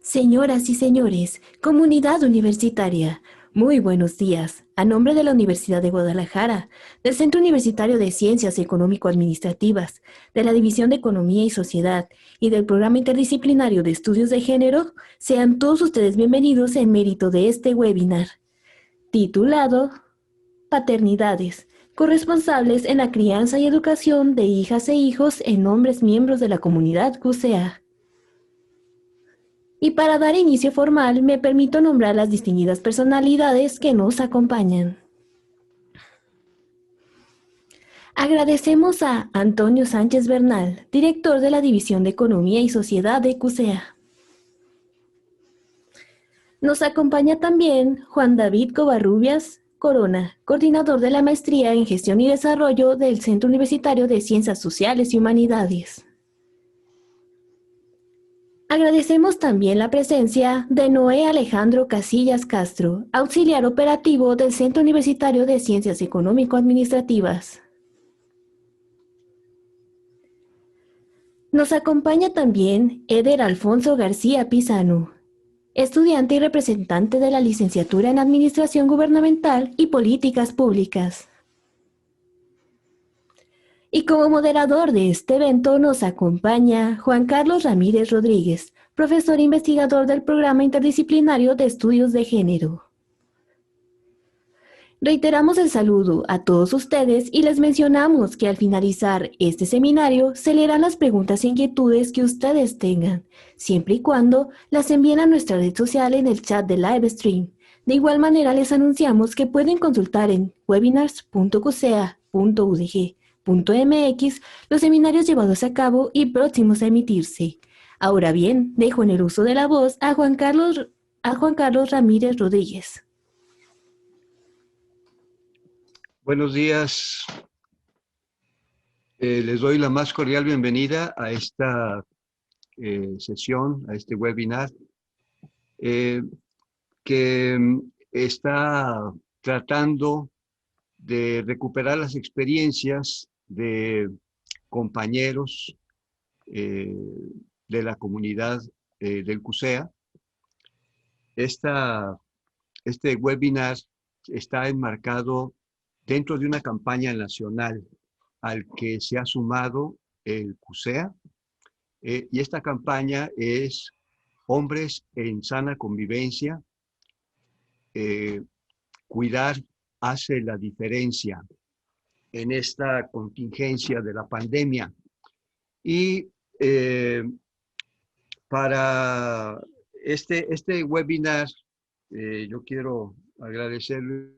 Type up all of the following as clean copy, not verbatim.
Señoras y señores, comunidad universitaria, muy buenos días. A nombre de la Universidad de Guadalajara, del Centro Universitario de Ciencias Económico-Administrativas, de la División de Economía y Sociedad y del Programa Interdisciplinario de Estudios de Género, sean todos ustedes bienvenidos en mérito de este webinar, titulado Paternidades, corresponsables en la crianza y educación de hijas e hijos en hombres miembros de la comunidad QCA. Y para dar inicio formal, me permito nombrar las distinguidas personalidades que nos acompañan. Agradecemos a Antonio Sánchez Bernal, director de la División de Economía y Sociedad de QCA. Nos acompaña también Juan David Covarrubias Corona, coordinador de la Maestría en Gestión y Desarrollo del Centro Universitario de Ciencias Sociales y Humanidades. Agradecemos también la presencia de Noé Alejandro Casillas Castro, auxiliar operativo del Centro Universitario de Ciencias Económico-Administrativas. Nos acompaña también Eder Alfonso García Pizano, estudiante y representante de la Licenciatura en Administración Gubernamental y Políticas Públicas. Y como moderador de este evento nos acompaña Juan Carlos Ramírez Rodríguez, profesor investigador del Programa Interdisciplinario de Estudios de Género. Reiteramos el saludo a todos ustedes y les mencionamos que al finalizar este seminario se leerán las preguntas e inquietudes que ustedes tengan, siempre y cuando las envíen a nuestra red social en el chat de Livestream. De igual manera les anunciamos que pueden consultar en webinars.qca.udg.mx los seminarios llevados a cabo y próximos a emitirse. Ahora bien, dejo en el uso de la voz a Juan Carlos Ramírez Rodríguez. Buenos días. Les doy la más cordial bienvenida a esta sesión, a este webinar, que está tratando de recuperar las experiencias de compañeros de la comunidad del CUSEA. Este webinar está enmarcado dentro de una campaña nacional al que se ha sumado el CUSEA, y esta campaña es Hombres en Sana Convivencia, cuidar hace la diferencia en esta contingencia de la pandemia. Y para este webinar, yo quiero agradecerle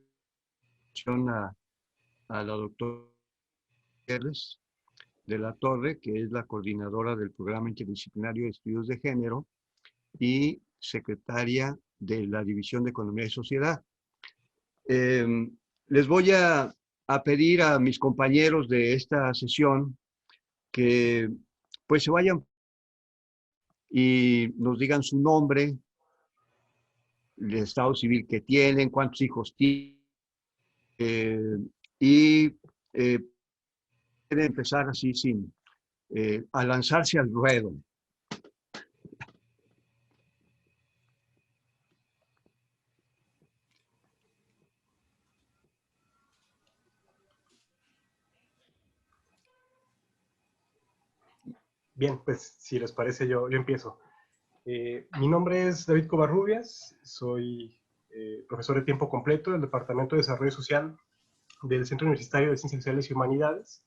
a la doctora de la Torre, que es la coordinadora del Programa Interdisciplinario de Estudios de Género y secretaria de la División de Economía y Sociedad. Les voy a pedir a mis compañeros de esta sesión que pues se vayan y nos digan su nombre, el estado civil que tienen, cuántos hijos tienen, y pueden empezar así a lanzarse al ruedo. Bien, pues si les parece yo empiezo. Mi nombre es David Covarrubias, soy profesor de tiempo completo del Departamento de Desarrollo Social del Centro Universitario de Ciencias Sociales y Humanidades.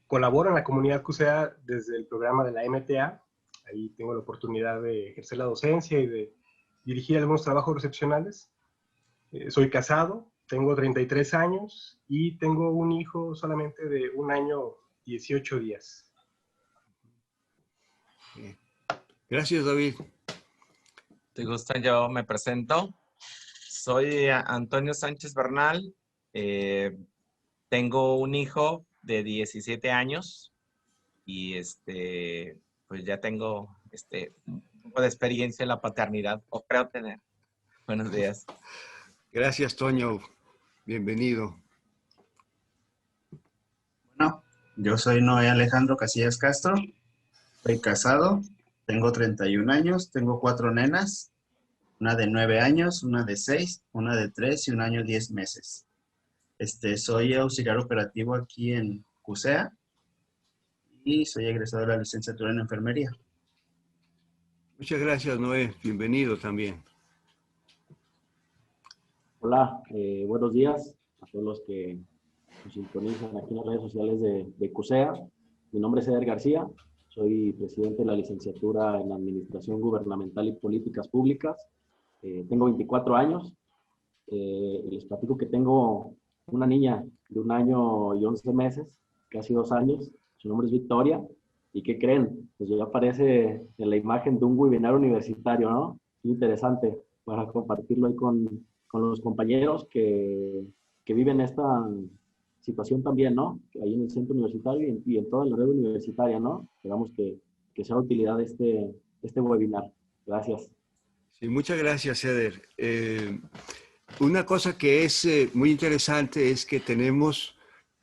Colaboro en la comunidad QCA desde el programa de la MTA. Ahí tengo la oportunidad de ejercer la docencia y de dirigir algunos trabajos recepcionales. Soy casado, tengo 33 años y tengo un hijo solamente de 1 año 18 días. Gracias, David. ¿Te gusta? Yo me presento. Soy Antonio Sánchez Bernal. Tengo un hijo de 17 años y pues ya tengo un poco de experiencia en la paternidad, o creo tener. Buenos días. Gracias, Toño. Bienvenido. Bueno, yo soy Noé Alejandro Casillas Castro. Soy casado, Tengo 31 años, tengo 4 nenas, una de 9 años, una de 6, una de 3 y un año 10 meses. Soy auxiliar operativo aquí en CUSEA y soy egresado de la licenciatura en enfermería. Muchas gracias, Noé. Bienvenido también. Hola, buenos días a todos los que nos sintonizan aquí en las redes sociales de CUSEA. Mi nombre es Eder García, soy presidente de la licenciatura en Administración Gubernamental y Políticas Públicas. Tengo 24 años. Les platico que tengo una niña de 1 año y 11 meses, casi 2 años. Su nombre es Victoria. ¿Y qué creen? Pues ya aparece en la imagen de un webinar universitario, ¿no? Interesante para compartirlo ahí con los compañeros que viven esta situación también, ¿no? Ahí en el centro universitario y en toda la red universitaria, ¿no? Esperamos que sea de utilidad este webinar. Gracias. Sí, muchas gracias, Eder. Una cosa que es muy interesante es que tenemos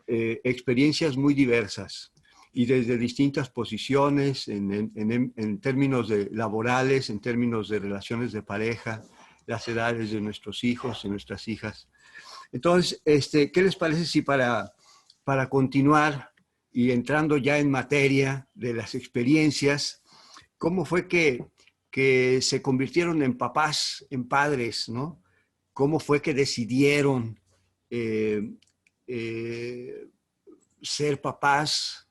experiencias muy diversas y desde distintas posiciones en términos de laborales, en términos de relaciones de pareja, las edades de nuestros hijos y nuestras hijas. Entonces, ¿qué les parece si para continuar y entrando ya en materia de las experiencias, cómo fue que se convirtieron en papás, en padres, ¿no? ¿Cómo fue que decidieron ser papás?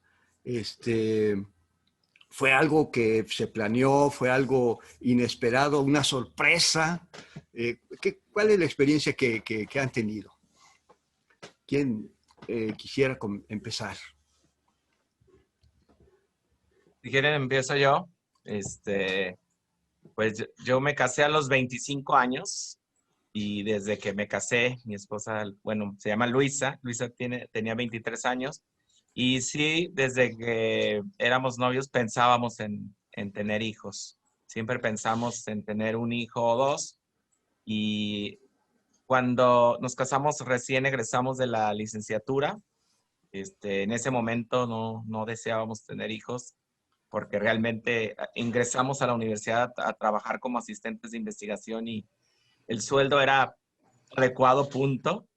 ¿Fue algo que se planeó? ¿Fue algo inesperado? ¿Una sorpresa? ¿Cuál es la experiencia que han tenido? ¿Quién quisiera empezar? Si quieren, empiezo yo. Pues yo me casé a los 25 años y desde que me casé, mi esposa, bueno, se llama Luisa. Luisa tenía 23 años. Y sí, desde que éramos novios pensábamos en tener hijos. Siempre pensamos en tener un hijo o dos. Y cuando nos casamos, recién egresamos de la licenciatura. En ese momento no deseábamos tener hijos porque realmente ingresamos a la universidad a trabajar como asistentes de investigación y el sueldo era adecuado, punto.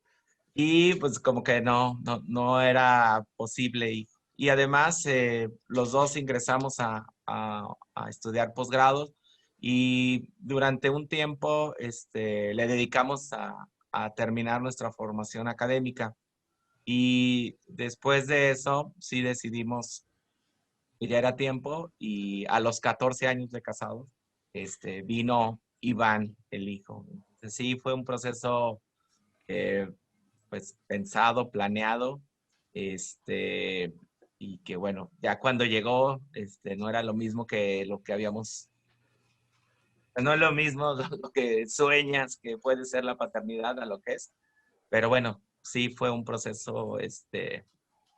Y pues como que no era posible. Y además los dos ingresamos a estudiar posgrados y durante un tiempo le dedicamos a terminar nuestra formación académica. Y después de eso sí decidimos que ya era tiempo y a los 14 años de casados vino Iván, el hijo. Entonces sí fue un proceso pues pensado, planeado, y que bueno, ya cuando llegó, no era lo mismo que lo que habíamos, no es lo mismo lo que sueñas que puede ser la paternidad a lo que es, pero bueno, sí fue un proceso,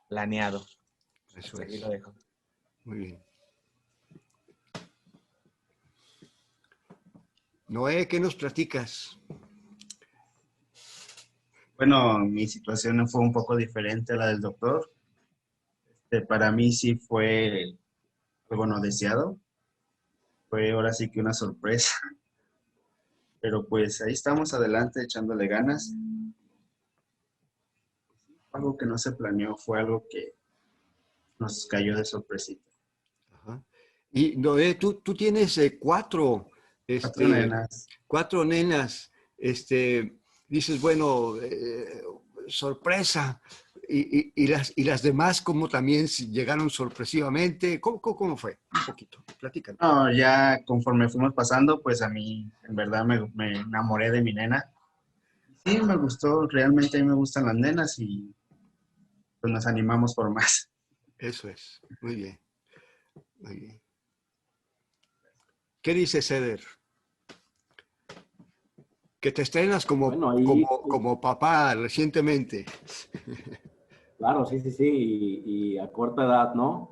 planeado. Eso Hasta aquí es. lo dejo. Muy bien. Noé, ¿qué nos platicas? Bueno, mi situación fue un poco diferente a la del doctor. Para mí sí fue algo no deseado. Fue ahora sí que una sorpresa. Pero pues ahí estamos adelante echándole ganas. Algo que no se planeó, fue algo que nos cayó de sorpresita. Ajá. Y Noé, tú tienes 4, 4 nenas. 4 nenas. Dices, bueno, sorpresa. Y las demás, ¿cómo también llegaron sorpresivamente? ¿Cómo fue? Un poquito, platícanos. No, ya conforme fuimos pasando, pues a mí en verdad me enamoré de mi nena. Sí, me gustó, realmente a mí me gustan las nenas y pues nos animamos por más. Eso es, muy bien, muy bien. ¿Qué dice Ceder? Que te estrenas Bueno, ahí, como papá recientemente. claro, sí, sí, sí, y a corta edad, ¿no?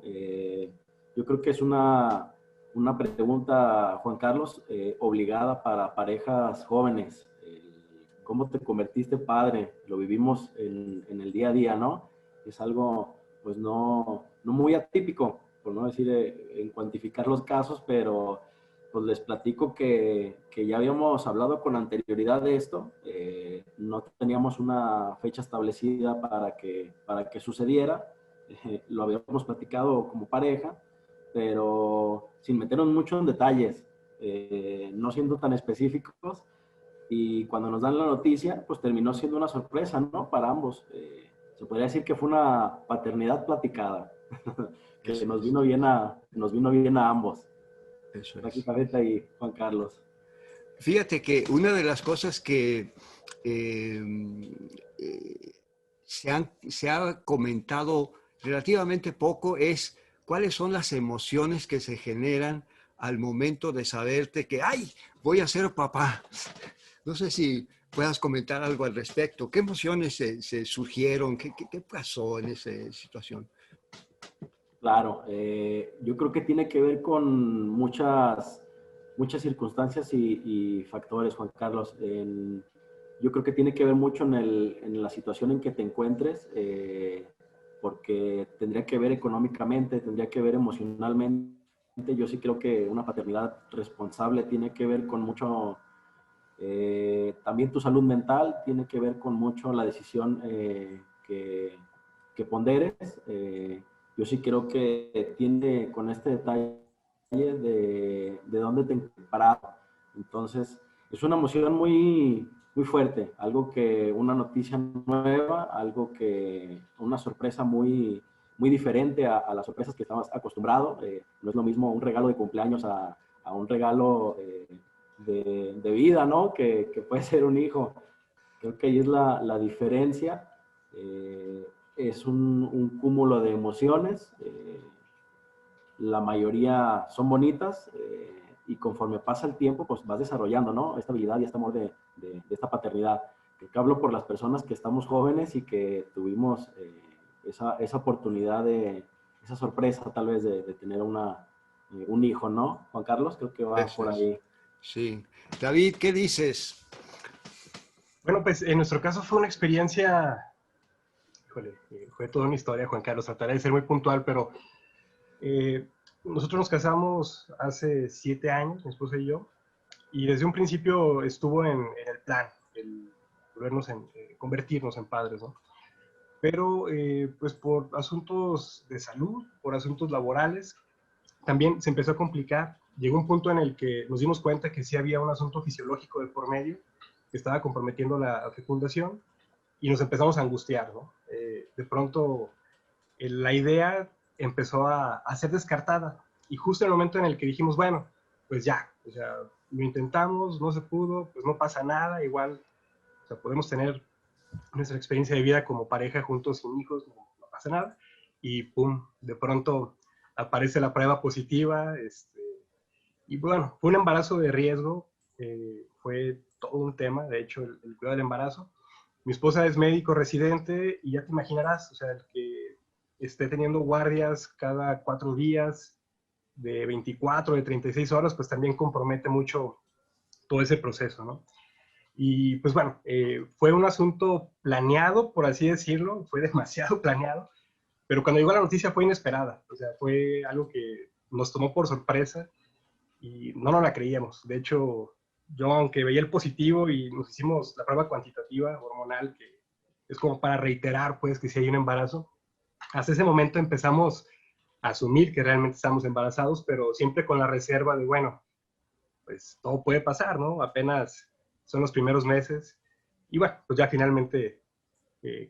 Yo creo que es una pregunta, Juan Carlos, obligada para parejas jóvenes. ¿Cómo te convertiste padre? Lo vivimos en el día a día, ¿no? Es algo, pues, no muy atípico por no decir en cuantificar los casos, pero pues les platico que ya habíamos hablado con anterioridad de esto. No teníamos una fecha establecida para que sucediera. Lo habíamos platicado como pareja, pero sin meternos mucho en detalles, no siendo tan específicos. Y cuando nos dan la noticia, pues terminó siendo una sorpresa, ¿no? Para ambos. Se podría decir que fue una paternidad platicada, que nos vino bien a ambos. Eso Aquí es. Cabeza y Juan Carlos. Fíjate que una de las cosas que se ha comentado relativamente poco es cuáles son las emociones que se generan al momento de saberte que, ¡ay, voy a ser papá! No sé si puedas comentar algo al respecto. ¿Qué emociones se surgieron? ¿Qué pasó en esa situación? Claro, yo creo que tiene que ver con muchas circunstancias y factores, Juan Carlos. Yo creo que tiene que ver mucho en la situación en que te encuentres, porque tendría que ver económicamente, tendría que ver emocionalmente. Yo sí creo que una paternidad responsable tiene que ver con mucho, también tu salud mental, tiene que ver con mucho la decisión que ponderes. Yo sí creo que tiene con este detalle de dónde te encuentras. Entonces, es una emoción muy, muy fuerte, algo que, una noticia nueva, algo que, una sorpresa muy, muy diferente a las sorpresas que estabas acostumbrado. No es lo mismo un regalo de cumpleaños a un regalo de vida, ¿no? Que puede ser un hijo. Creo que ahí es la diferencia. Es un cúmulo de emociones. La mayoría son bonitas, y conforme pasa el tiempo, pues vas desarrollando, ¿no? Esta habilidad y este amor de esta paternidad. Creo que hablo por las personas que estamos jóvenes y que tuvimos esa oportunidad esa sorpresa tal vez de tener un hijo, ¿no? Juan Carlos, creo que va Eso por es. ahí. Sí. David, ¿qué dices? Bueno, pues en nuestro caso fue una experiencia, híjole, fue toda una historia, Juan Carlos, trataré de ser muy puntual, pero nosotros nos casamos hace 7 años, mi esposa y yo, y desde un principio estuvo en el plan el convertirnos en padres, ¿no? Pero pues por asuntos de salud, por asuntos laborales, también se empezó a complicar. Llegó un punto en el que nos dimos cuenta que sí había un asunto fisiológico de por medio que estaba comprometiendo la fecundación y nos empezamos a angustiar, ¿no? De pronto la idea empezó a ser descartada y justo en el momento en el que dijimos, bueno, pues ya, o sea, lo intentamos, no se pudo, pues no pasa nada, igual, o sea, podemos tener nuestra experiencia de vida como pareja juntos sin hijos, no pasa nada, y pum, de pronto aparece la prueba positiva, y bueno, fue un embarazo de riesgo, fue todo un tema, de hecho, el cuidado del embarazo. Mi esposa es médico residente y ya te imaginarás, o sea, el que esté teniendo guardias cada 4 días, de 24, de 36 horas, pues también compromete mucho todo ese proceso, ¿no? Y pues bueno, fue un asunto planeado, por así decirlo, fue demasiado planeado, pero cuando llegó la noticia fue inesperada, o sea, fue algo que nos tomó por sorpresa y no nos la creíamos. De hecho, yo aunque veía el positivo y nos hicimos la prueba cuantitativa hormonal, que es como para reiterar pues que si hay un embarazo, hasta ese momento empezamos a asumir que realmente estamos embarazados, pero siempre con la reserva de, bueno, pues todo puede pasar, ¿no? Apenas son los primeros meses. Y bueno, pues ya finalmente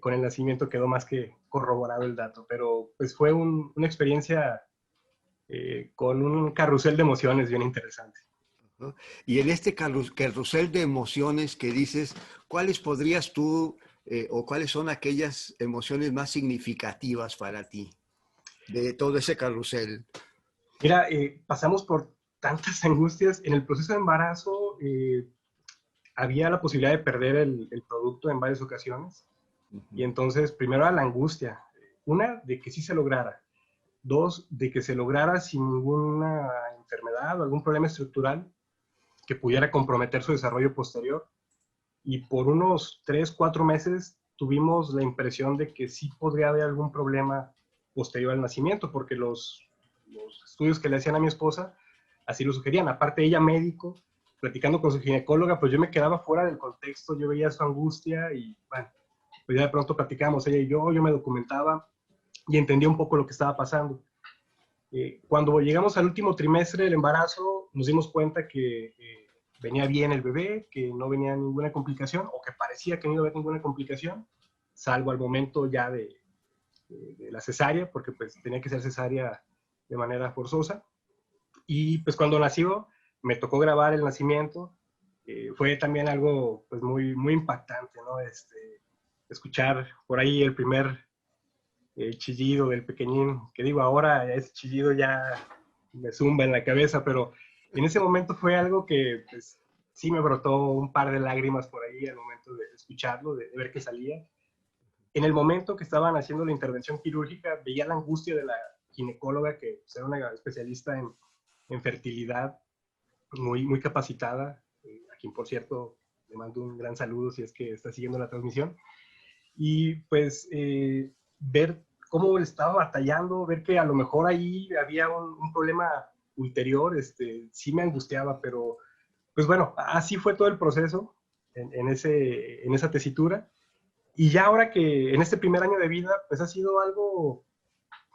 con el nacimiento quedó más que corroborado el dato, pero pues fue una experiencia con un carrusel de emociones bien interesante. ¿No? Y en este carrusel de emociones que dices, ¿cuáles podrías tú o cuáles son aquellas emociones más significativas para ti de todo ese carrusel? Mira, pasamos por tantas angustias. En el proceso de embarazo había la posibilidad de perder el producto en varias ocasiones. Y entonces, primero era la angustia. Una, de que sí se lograra. Dos, de que se lograra sin ninguna enfermedad o algún problema estructural que pudiera comprometer su desarrollo posterior. Y por unos 3, 4 meses tuvimos la impresión de que sí podría haber algún problema posterior al nacimiento, porque los los estudios que le hacían a mi esposa así lo sugerían. Aparte ella médico, platicando con su ginecóloga, pues yo me quedaba fuera del contexto, yo veía su angustia y bueno, pues ya de pronto platicábamos ella y yo me documentaba y entendía un poco lo que estaba pasando. Cuando llegamos al último trimestre del embarazo, nos dimos cuenta que venía bien el bebé, que no venía ninguna complicación, o que parecía que no iba a haber ninguna complicación, salvo al momento ya de la cesárea, porque pues tenía que ser cesárea de manera forzosa. Y pues cuando nació, me tocó grabar el nacimiento. Fue también algo pues muy impactante, ¿no? Escuchar por ahí el primer chillido del pequeñín, que digo, ahora ese chillido ya me zumba en la cabeza, pero en ese momento fue algo que pues, sí me brotó un par de lágrimas por ahí al momento de escucharlo, de ver que salía. En el momento que estaban haciendo la intervención quirúrgica, veía la angustia de la ginecóloga, que pues, era una especialista en fertilidad, muy capacitada, a quien por cierto le mando un gran saludo si es que está siguiendo la transmisión. Y pues ver cómo estaba batallando, ver que a lo mejor ahí había un problema ulterior, sí me angustiaba, pero pues bueno, así fue todo el proceso en esa tesitura. Y ya ahora que en este primer año de vida, pues ha sido algo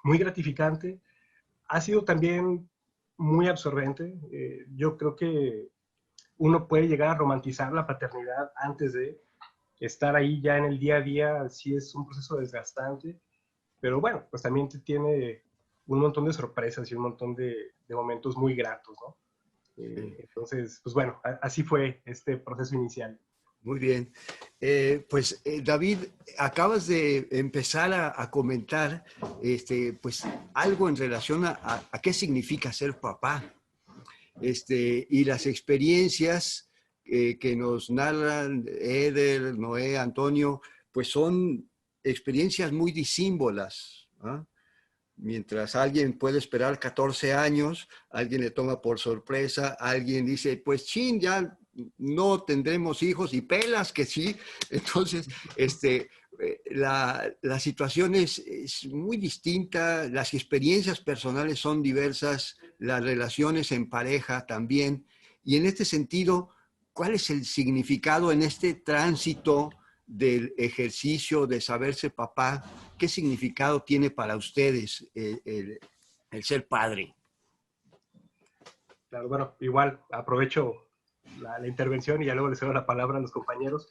muy gratificante, ha sido también muy absorbente. Yo creo que uno puede llegar a romantizar la paternidad antes de estar ahí ya en el día a día, sí es un proceso desgastante, pero bueno, pues también te tiene un montón de sorpresas y un montón de momentos muy gratos, ¿no? Entonces, pues bueno, así fue este proceso inicial. Muy bien. David, acabas de empezar a comentar pues, algo en relación a qué significa ser papá. Y las experiencias que nos narran Eder, Noé, Antonio, pues son experiencias muy disímbolas, ¿ah? Mientras alguien puede esperar 14 años, alguien le toma por sorpresa, alguien dice, pues chin, ya no tendremos hijos y pelas que sí. Entonces, la situación es muy distinta, las experiencias personales son diversas, las relaciones en pareja también. Y en este sentido, ¿cuál es el significado en este tránsito del ejercicio de saberse papá? ¿Qué significado tiene para ustedes el ser padre? Claro, bueno, igual aprovecho la intervención y ya luego les cedo la palabra a los compañeros.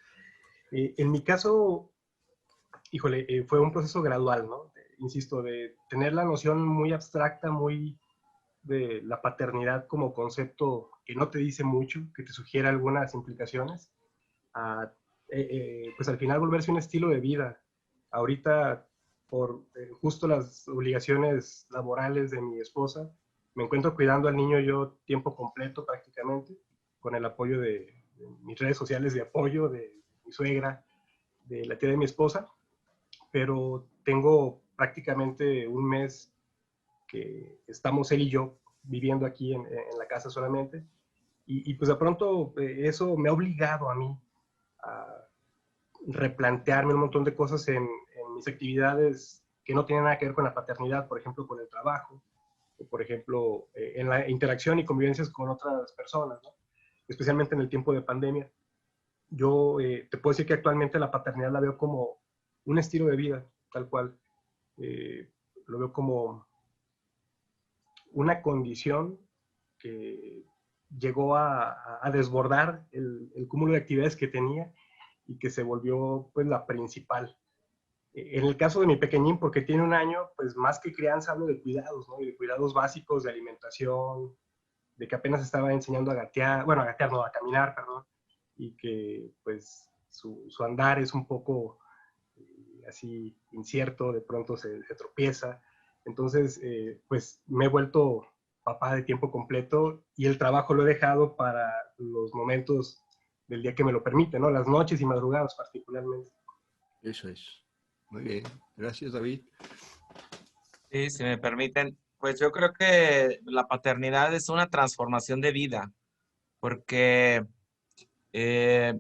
En mi caso, híjole, fue un proceso gradual, ¿no? Insisto, de tener la noción muy abstracta, muy de la paternidad como concepto que no te dice mucho, que te sugiere algunas implicaciones, a pues al final volverse un estilo de vida. Ahorita, por justo las obligaciones laborales de mi esposa, me encuentro cuidando al niño yo tiempo completo prácticamente, con el apoyo de mis redes sociales de apoyo, de mi suegra, de la tía de mi esposa, pero tengo prácticamente un mes que estamos él y yo viviendo aquí en la casa solamente, y pues de pronto eso me ha obligado a mí a replantearme un montón de cosas en mis actividades que no tienen nada que ver con la paternidad, por ejemplo, con el trabajo, o por ejemplo, en la interacción y convivencias con otras personas, ¿no? Especialmente en el tiempo de pandemia. Yo te puedo decir que actualmente la paternidad la veo como un estilo de vida, tal cual. Lo veo como una condición que llegó a desbordar el cúmulo de actividades que tenía y que se volvió pues la principal. En el caso de mi pequeñín, porque tiene un año, pues más que crianza hablo de cuidados, ¿no? Y de cuidados básicos, de alimentación, de que apenas estaba enseñando a gatear, bueno, a gatear no, a caminar, perdón, y que pues su andar es un poco así incierto, de pronto se tropieza. Entonces, pues me he vuelto papá de tiempo completo y el trabajo lo he dejado para los momentos del día que me lo permite, ¿no? Las noches y madrugadas particularmente. Eso es. Muy bien. Gracias, David. Sí, si me permiten, pues yo creo que la paternidad es una transformación de vida, porque, eh,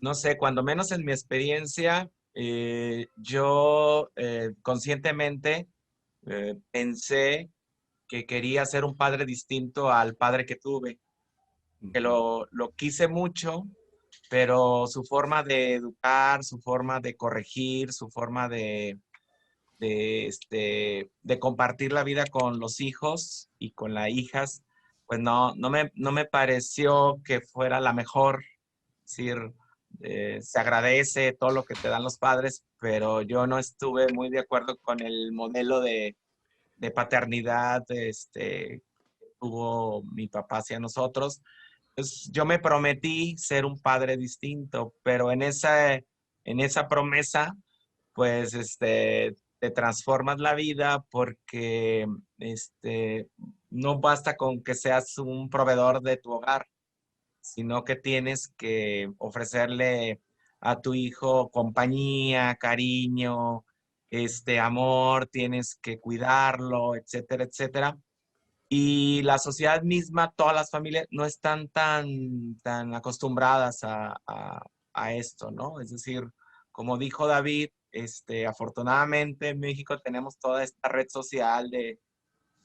no sé, cuando menos en mi experiencia, yo conscientemente pensé que quería ser un padre distinto al padre que tuve, que lo quise mucho, pero su forma de educar, su forma de corregir, su forma de compartir la vida con los hijos y con las hijas, pues no me pareció que fuera la mejor. Es decir, se agradece todo lo que te dan los padres, pero yo no estuve muy de acuerdo con el modelo de paternidad que tuvo mi papá hacia nosotros. Entonces, yo me prometí ser un padre distinto, pero en esa promesa, pues, te transformas la vida porque, no basta con que seas un proveedor de tu hogar, sino que tienes que ofrecerle a tu hijo compañía, cariño, amor, tienes que cuidarlo, etcétera, etcétera. Y la sociedad misma, todas las familias no están tan acostumbradas a esto, ¿no? Es decir, como dijo David, afortunadamente en México tenemos toda esta red social de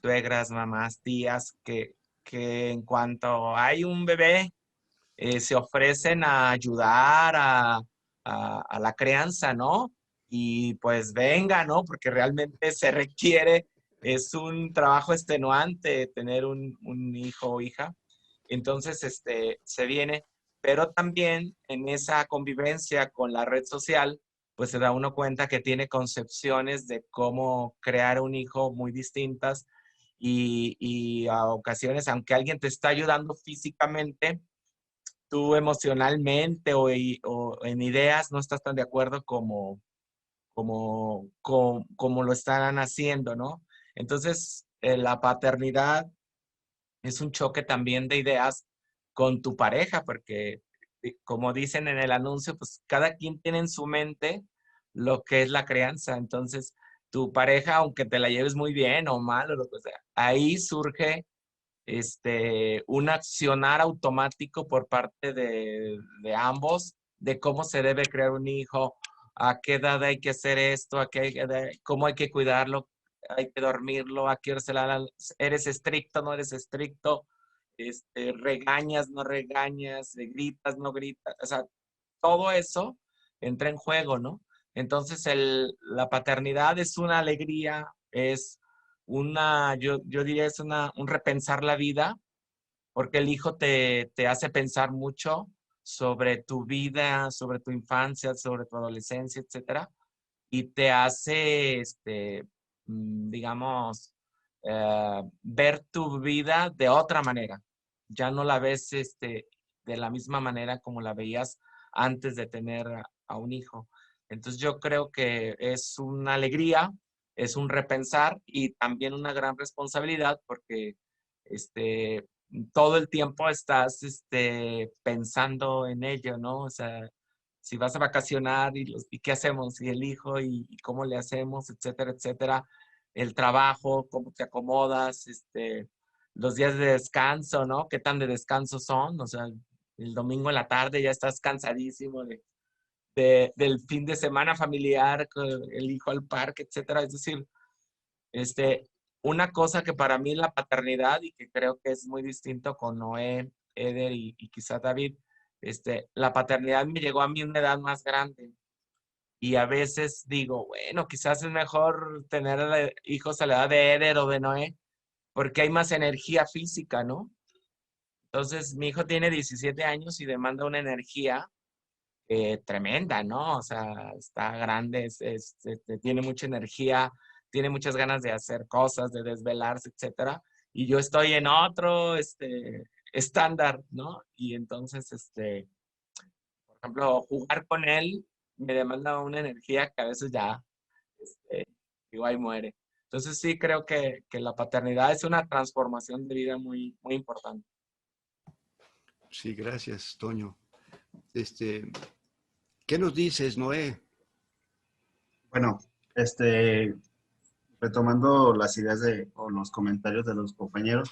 suegras, mamás, tías, que en cuanto hay un bebé, se ofrecen a ayudar a la crianza, ¿no? Y pues venga, ¿no? Porque realmente se requiere, es un trabajo extenuante tener un hijo o hija. Entonces, se viene, pero también en esa convivencia con la red social, pues se da uno cuenta que tiene concepciones de cómo crear un hijo muy distintas y a ocasiones, aunque alguien te está ayudando físicamente, tú emocionalmente o en ideas no estás tan de acuerdo como lo están haciendo, ¿no? Entonces, la paternidad es un choque también de ideas con tu pareja, porque como dicen en el anuncio, pues cada quien tiene en su mente lo que es la crianza. Entonces, tu pareja, aunque te la lleves muy bien o mal o lo que sea, ahí surge un accionar automático por parte de ambos de cómo se debe crear un hijo, a qué edad hay que hacer esto, cómo hay que cuidarlo, hay que dormirlo, a qué hora eres estricto, no eres estricto, regañas, no regañas, gritas, no gritas, o sea, todo eso entra en juego, ¿no? Entonces, la paternidad es una alegría, es yo diría, es un repensar la vida, porque el hijo te hace pensar mucho sobre tu vida, sobre tu infancia, sobre tu adolescencia, etcétera, y te hace, digamos, ver tu vida de otra manera. Ya no la ves, de la misma manera como la veías antes de tener a un hijo. Entonces yo creo que es una alegría, es un repensar y también una gran responsabilidad porque, todo el tiempo estás, pensando en ello, ¿no? O sea, si vas a vacacionar y qué hacemos, y el hijo y cómo le hacemos, etcétera, etcétera, el trabajo, cómo te acomodas, los días de descanso, ¿no? ¿Qué tan de descanso son? O sea, el domingo en la tarde ya estás cansadísimo del fin de semana familiar, con el hijo al parque, etcétera. Es decir, una cosa que para mí la paternidad y que creo que es muy distinto con Noé, Eder y quizá David, la paternidad me llegó a mí a una edad más grande y a veces digo, bueno, quizás es mejor tener hijos a la edad de Eder o de Noé porque hay más energía física, ¿no? Entonces, mi hijo tiene 17 años y demanda una energía tremenda, ¿no? O sea, está grande, tiene mucha energía, tiene muchas ganas de hacer cosas, de desvelarse, etcétera. Y yo estoy en otro, estándar, ¿no? Y entonces, por ejemplo, jugar con él me demanda una energía que a veces ya, digo, ahí muere. Entonces sí creo que la paternidad es una transformación de vida muy, muy importante. Sí, gracias, Toño. ¿Qué nos dices, Noé? Bueno, retomando las ideas o los comentarios de los compañeros,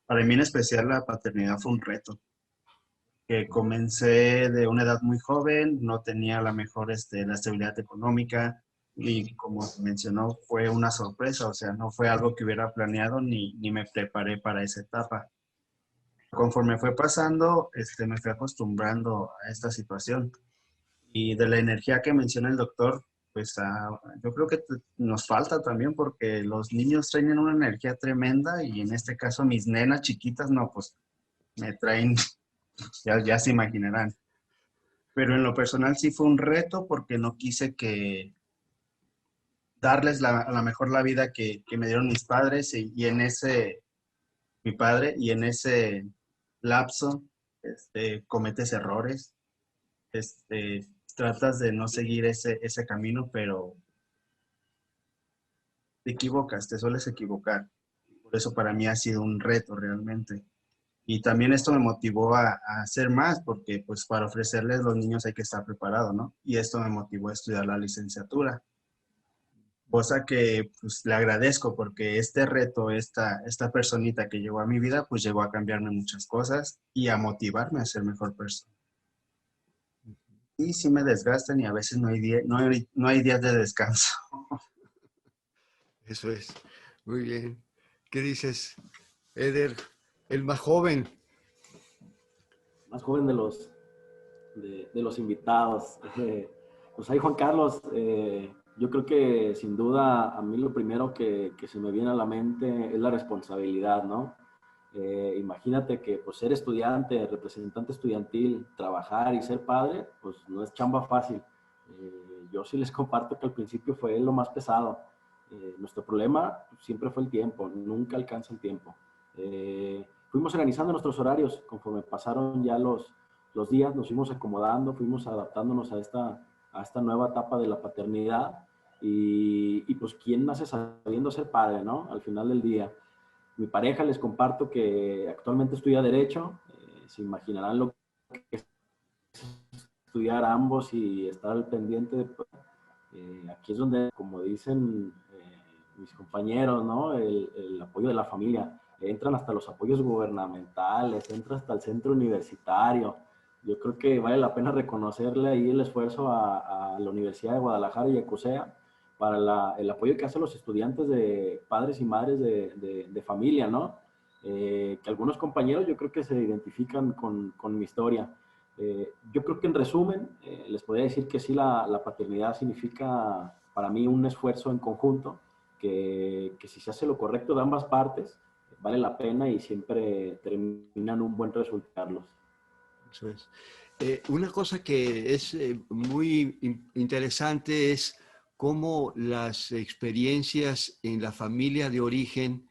para mí en especial la paternidad fue un reto, que comencé de una edad muy joven, no tenía la mejor, la estabilidad económica, y como mencionó, fue una sorpresa, o sea, no fue algo que hubiera planeado ni me preparé para esa etapa. Conforme fue pasando, me fui acostumbrando a esta situación. Y de la energía que menciona el doctor, pues yo creo que nos falta también porque los niños traen una energía tremenda y en este caso mis nenas chiquitas, no, pues me traen, ya se imaginarán. Pero en lo personal sí fue un reto porque no quise darles a la mejor la vida que me dieron mis padres y en mi padre, y en ese lapso cometes errores, tratas de no seguir ese camino, pero te equivocas, te sueles equivocar. Por eso para mí ha sido un reto realmente. Y también esto me motivó a hacer más, porque pues para ofrecerles a los niños hay que estar preparado, ¿no? Y esto me motivó a estudiar la licenciatura. Cosa que pues le agradezco porque este reto, esta personita que llegó a mi vida, pues llegó a cambiarme muchas cosas y a motivarme a ser mejor persona. Y sí me desgastan y a veces no hay días de descanso. Eso es. Muy bien. ¿Qué dices, Eder, el más joven? Más joven de los invitados. Pues ahí, Juan Carlos, yo creo que sin duda a mí lo primero que se me viene a la mente es la responsabilidad, ¿no? Imagínate que pues, ser estudiante, representante estudiantil, trabajar y ser padre, pues no es chamba fácil. Yo sí les comparto que al principio fue lo más pesado. Nuestro problema siempre fue el tiempo, nunca alcanza el tiempo. Fuimos organizando nuestros horarios conforme pasaron ya los días, nos fuimos acomodando, fuimos adaptándonos a esta nueva etapa de la paternidad y pues quién nace sabiendo ser padre, ¿no? Al final del día. Mi pareja, les comparto que actualmente estudia Derecho, se imaginarán lo que es estudiar ambos y estar al pendiente de... aquí es donde, como dicen mis compañeros, ¿no? El apoyo de la familia. Entran hasta los apoyos gubernamentales, entra hasta el centro universitario. Yo creo que vale la pena reconocerle ahí el esfuerzo a la Universidad de Guadalajara y a CUSEA para el apoyo que hacen los estudiantes de padres y madres de familia, ¿no? Que algunos compañeros yo creo que se identifican con mi historia. Yo creo que en resumen, les podría decir que sí, la paternidad significa para mí un esfuerzo en conjunto, que si se hace lo correcto de ambas partes, vale la pena y siempre terminan un buen resultado. Eso es. Una cosa que es muy interesante es cómo las experiencias en la familia de origen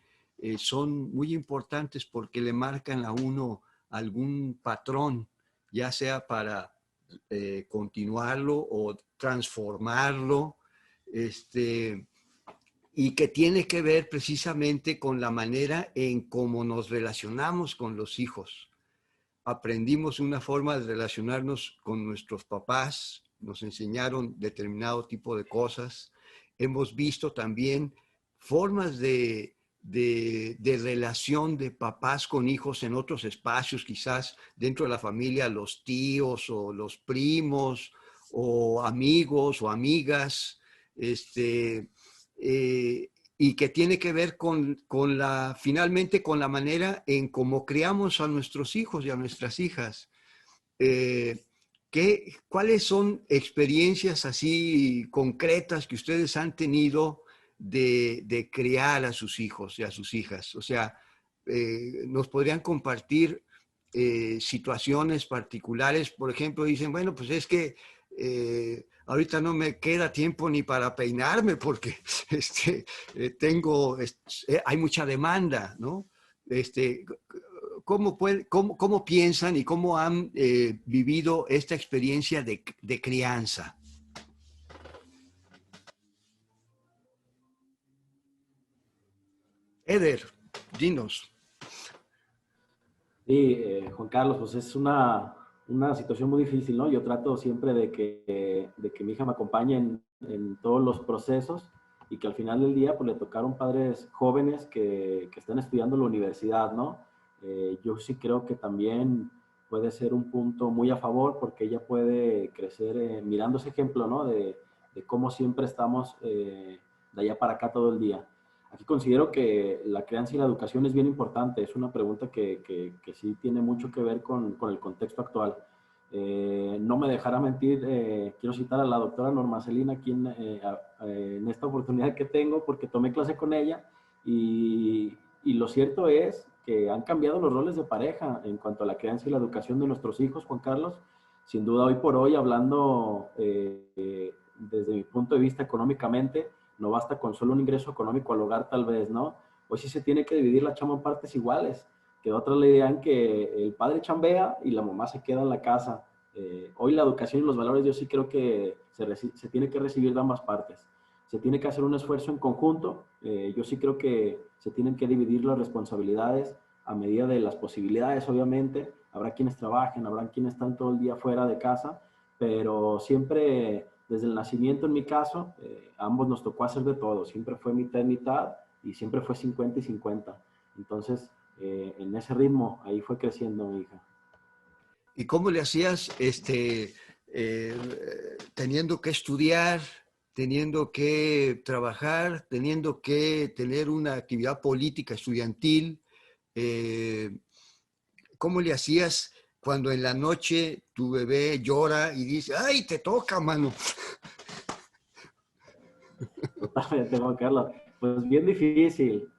son muy importantes porque le marcan a uno algún patrón, ya sea para continuarlo o transformarlo, y que tiene que ver precisamente con la manera en cómo nos relacionamos con los hijos. Aprendimos una forma de relacionarnos con nuestros papás, nos enseñaron determinado tipo de cosas. Hemos visto también formas de relación de papás con hijos en otros espacios, quizás dentro de la familia, los tíos o los primos o amigos o amigas, y que tiene que ver finalmente con la manera en cómo criamos a nuestros hijos y a nuestras hijas. ¿Cuáles son experiencias así concretas que ustedes han tenido de criar a sus hijos y a sus hijas? O sea, nos podrían compartir situaciones particulares. Por ejemplo, dicen, bueno, pues es que ahorita no me queda tiempo ni para peinarme porque hay mucha demanda, ¿no? ¿Cómo piensan y cómo han vivido esta experiencia de crianza? Eder, dinos. Sí, Juan Carlos, pues es una situación muy difícil, ¿no? Yo trato siempre de que mi hija me acompañe en todos los procesos y que al final del día pues le tocaron padres jóvenes que están estudiando en la universidad, ¿no? Yo sí creo que también puede ser un punto muy a favor porque ella puede crecer mirando ese ejemplo, ¿no? De cómo siempre estamos de allá para acá todo el día. Aquí considero que la crianza y la educación es bien importante. Es una pregunta que sí tiene mucho que ver con el contexto actual. No me dejará mentir, quiero citar a la doctora Norma Celina aquí en esta oportunidad que tengo, porque tomé clase con ella y lo cierto es que han cambiado los roles de pareja en cuanto a la crianza y la educación de nuestros hijos, Juan Carlos. Sin duda, hoy por hoy, hablando desde mi punto de vista económicamente, no basta con solo un ingreso económico al hogar, tal vez, ¿no? Hoy sí se tiene que dividir la chamba en partes iguales. Que otros le dirán que el padre chambea y la mamá se queda en la casa. Hoy la educación y los valores yo sí creo que se tiene que recibir de ambas partes. Se tiene que hacer un esfuerzo en conjunto. Yo sí creo que se tienen que dividir las responsabilidades a medida de las posibilidades, obviamente. Habrá quienes trabajen, habrá quienes están todo el día fuera de casa, pero siempre desde el nacimiento, en mi caso, a ambos nos tocó hacer de todo. Siempre fue mitad y mitad y siempre fue 50 y 50. Entonces, en ese ritmo, ahí fue creciendo mi hija. ¿Y cómo le hacías teniendo que estudiar, teniendo que trabajar, teniendo que tener una actividad política estudiantil? ¿Cómo le hacías cuando en la noche tu bebé llora y dice, ¡ay, te toca, mano! Totalmente, Juan Carlos. Pues bien difícil,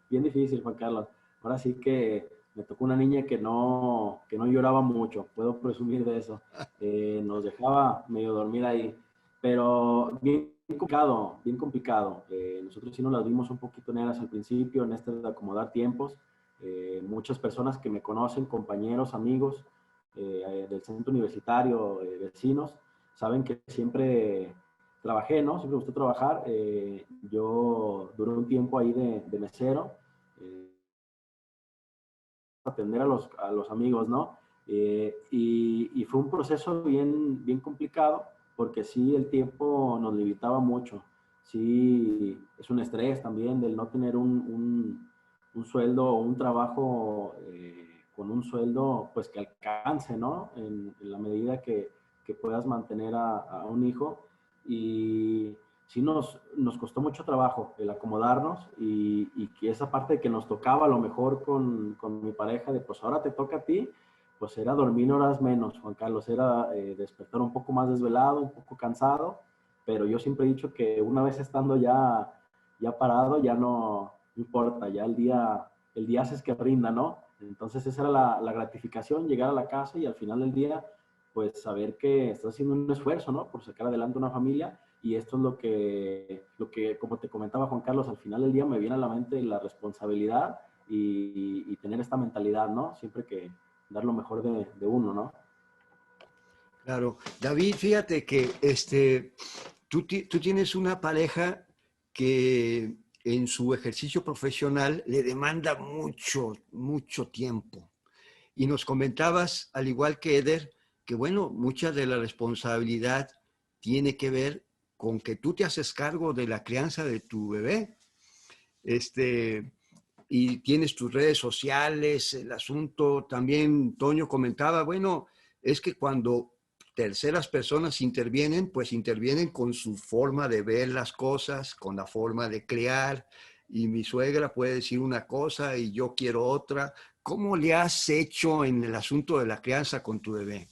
Juan Carlos. Ahora sí que me tocó una niña que no lloraba mucho, puedo presumir de eso. Nos dejaba medio dormir ahí, pero bien complicado, bien complicado. Nosotros sí nos las vimos un poquito negras al principio, en este de acomodar tiempos. Muchas personas que me conocen, compañeros, amigos del centro universitario, vecinos, saben que siempre trabajé, ¿no? Siempre me gustó trabajar. Yo duré un tiempo ahí de mesero, atender a los amigos, ¿no? Y fue un proceso bien complicado, porque sí, el tiempo nos limitaba mucho. Sí, es un estrés también del no tener un sueldo o un trabajo con un sueldo, pues que alcance, ¿no? En la medida que puedas mantener a un hijo. Y sí nos costó mucho trabajo el acomodarnos y que esa parte de que nos tocaba a lo mejor con mi pareja de pues ahora te toca a ti, pues era dormir horas menos, Juan Carlos, era despertar un poco más desvelado, un poco cansado, pero yo siempre he dicho que una vez estando ya parado, ya no importa, ya el día haces que rinda, ¿no? Entonces esa era la gratificación, llegar a la casa y al final del día pues saber que estás haciendo un esfuerzo, ¿no? Por sacar adelante una familia. Y esto es lo que, como te comentaba Juan Carlos, al final del día me viene a la mente la responsabilidad y tener esta mentalidad, ¿no? Siempre que dar lo mejor de uno, ¿no? Claro. David, fíjate que tú tienes una pareja que en su ejercicio profesional le demanda mucho tiempo. Y nos comentabas, al igual que Eder, que bueno, mucha de la responsabilidad tiene que ver con que tú te haces cargo de la crianza de tu bebé. Y tienes tus redes sociales, el asunto, también Toño comentaba, bueno, es que cuando terceras personas intervienen, pues intervienen con su forma de ver las cosas, con la forma de criar, y mi suegra puede decir una cosa y yo quiero otra. ¿Cómo le has hecho en el asunto de la crianza con tu bebé?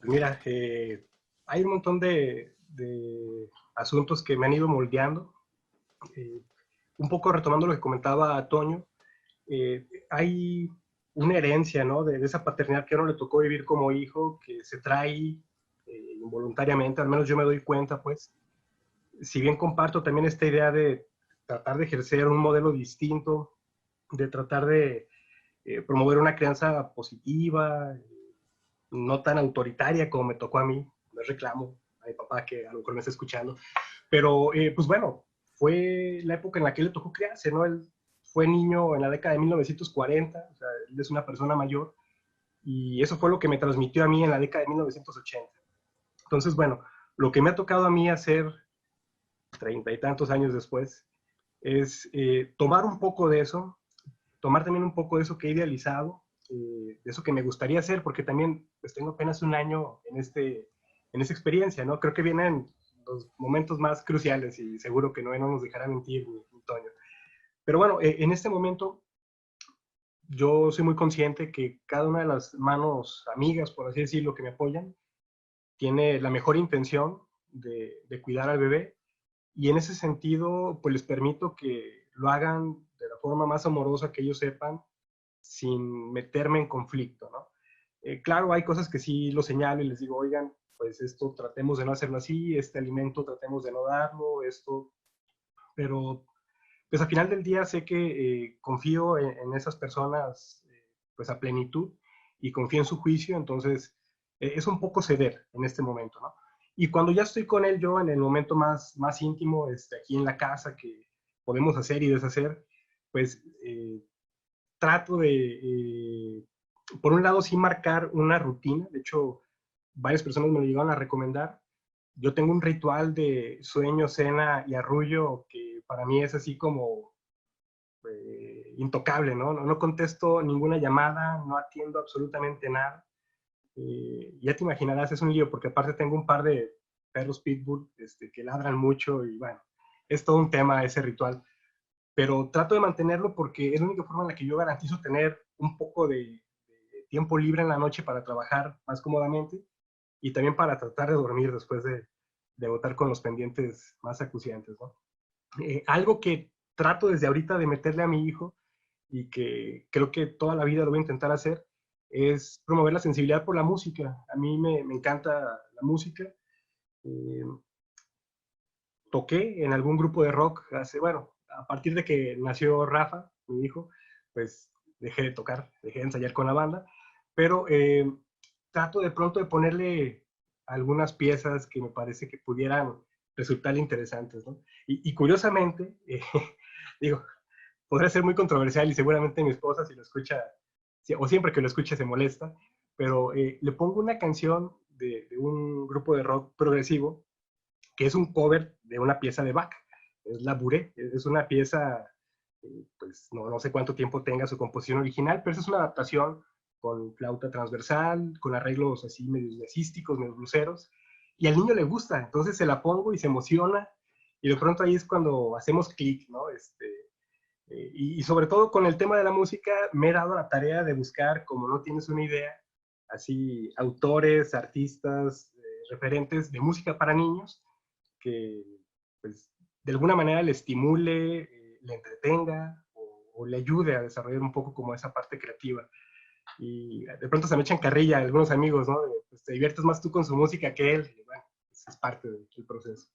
Mira, hay un montón de asuntos que me han ido moldeando. Un poco retomando lo que comentaba Toño, hay una herencia, ¿no? De esa paternidad que a uno le tocó vivir como hijo, que se trae involuntariamente, al menos yo me doy cuenta, pues. Si bien comparto también esta idea de tratar de ejercer un modelo distinto, de tratar de promover una crianza positiva, no tan autoritaria como me tocó a mí, no reclamo a mi papá que a lo mejor me está escuchando, pero pues bueno, fue la época en la que le tocó criarse, ¿no? Él fue niño en la década de 1940, o sea, él es una persona mayor, y eso fue lo que me transmitió a mí en la década de 1980. Entonces, bueno, lo que me ha tocado a mí hacer 30 y tantos años después es tomar un poco de eso, tomar también un poco de eso que he idealizado, de eso que me gustaría hacer, porque también pues tengo apenas un año en esta experiencia, ¿no? Creo que vienen los momentos más cruciales y seguro que no nos dejará mentir ni Toño. Pero bueno, en este momento yo soy muy consciente que cada una de las manos amigas, por así decirlo, que me apoyan, tiene la mejor intención de cuidar al bebé y en ese sentido, pues les permito que lo hagan de la forma más amorosa que ellos sepan, sin meterme en conflicto, ¿no? Claro, hay cosas que sí lo señalo y les digo, oigan, pues esto tratemos de no hacerlo así, este alimento tratemos de no darlo, esto, pero pues al final del día sé que confío en esas personas pues a plenitud y confío en su juicio, entonces es un poco ceder en este momento, ¿no? Y cuando ya estoy con él yo en el momento más íntimo, aquí en la casa, que podemos hacer y deshacer, pues trato de, por un lado, sí marcar una rutina. De hecho, varias personas me lo llegaron a recomendar. Yo tengo un ritual de sueño, cena y arrullo que para mí es así como intocable, ¿no? No contesto ninguna llamada, no atiendo absolutamente nada. Ya te imaginarás, es un lío, porque aparte tengo un par de perros pitbull que ladran mucho y bueno, es todo un tema ese ritual. Pero trato de mantenerlo porque es la única forma en la que yo garantizo tener un poco de tiempo libre en la noche para trabajar más cómodamente y también para tratar de dormir después de agotar con los pendientes más acuciantes, ¿no? Algo que trato desde ahorita de meterle a mi hijo y que creo que toda la vida lo voy a intentar hacer es promover la sensibilidad por la música. A mí me encanta la música. Eh, Toqué en algún grupo de rock bueno, a partir de que nació Rafa, mi hijo, pues dejé de tocar, dejé de ensayar con la banda, pero trato de pronto de ponerle algunas piezas que me parece que pudieran resultar interesantes, ¿no? Y curiosamente, digo, podría ser muy controversial y seguramente mi esposa si lo escucha, o siempre que lo escuche se molesta, pero le pongo una canción de un grupo de rock progresivo que es un cover de una pieza de Bach, es la Bourrée, es una pieza, pues no sé cuánto tiempo tenga su composición original, pero es una adaptación con flauta transversal, con arreglos así medio jazzísticos, medio bluseros, y al niño le gusta, entonces se la pongo y se emociona, y de pronto ahí es cuando hacemos clic, ¿no? Y sobre todo con el tema de la música, me he dado la tarea de buscar, como no tienes una idea, así autores, artistas, referentes de música para niños, que pues, de alguna manera le estimule, le entretenga o le ayude a desarrollar un poco como esa parte creativa. Y de pronto se me echan carrilla algunos amigos, ¿no? Pues, te diviertes más tú con su música que él. Y bueno, eso es parte del proceso.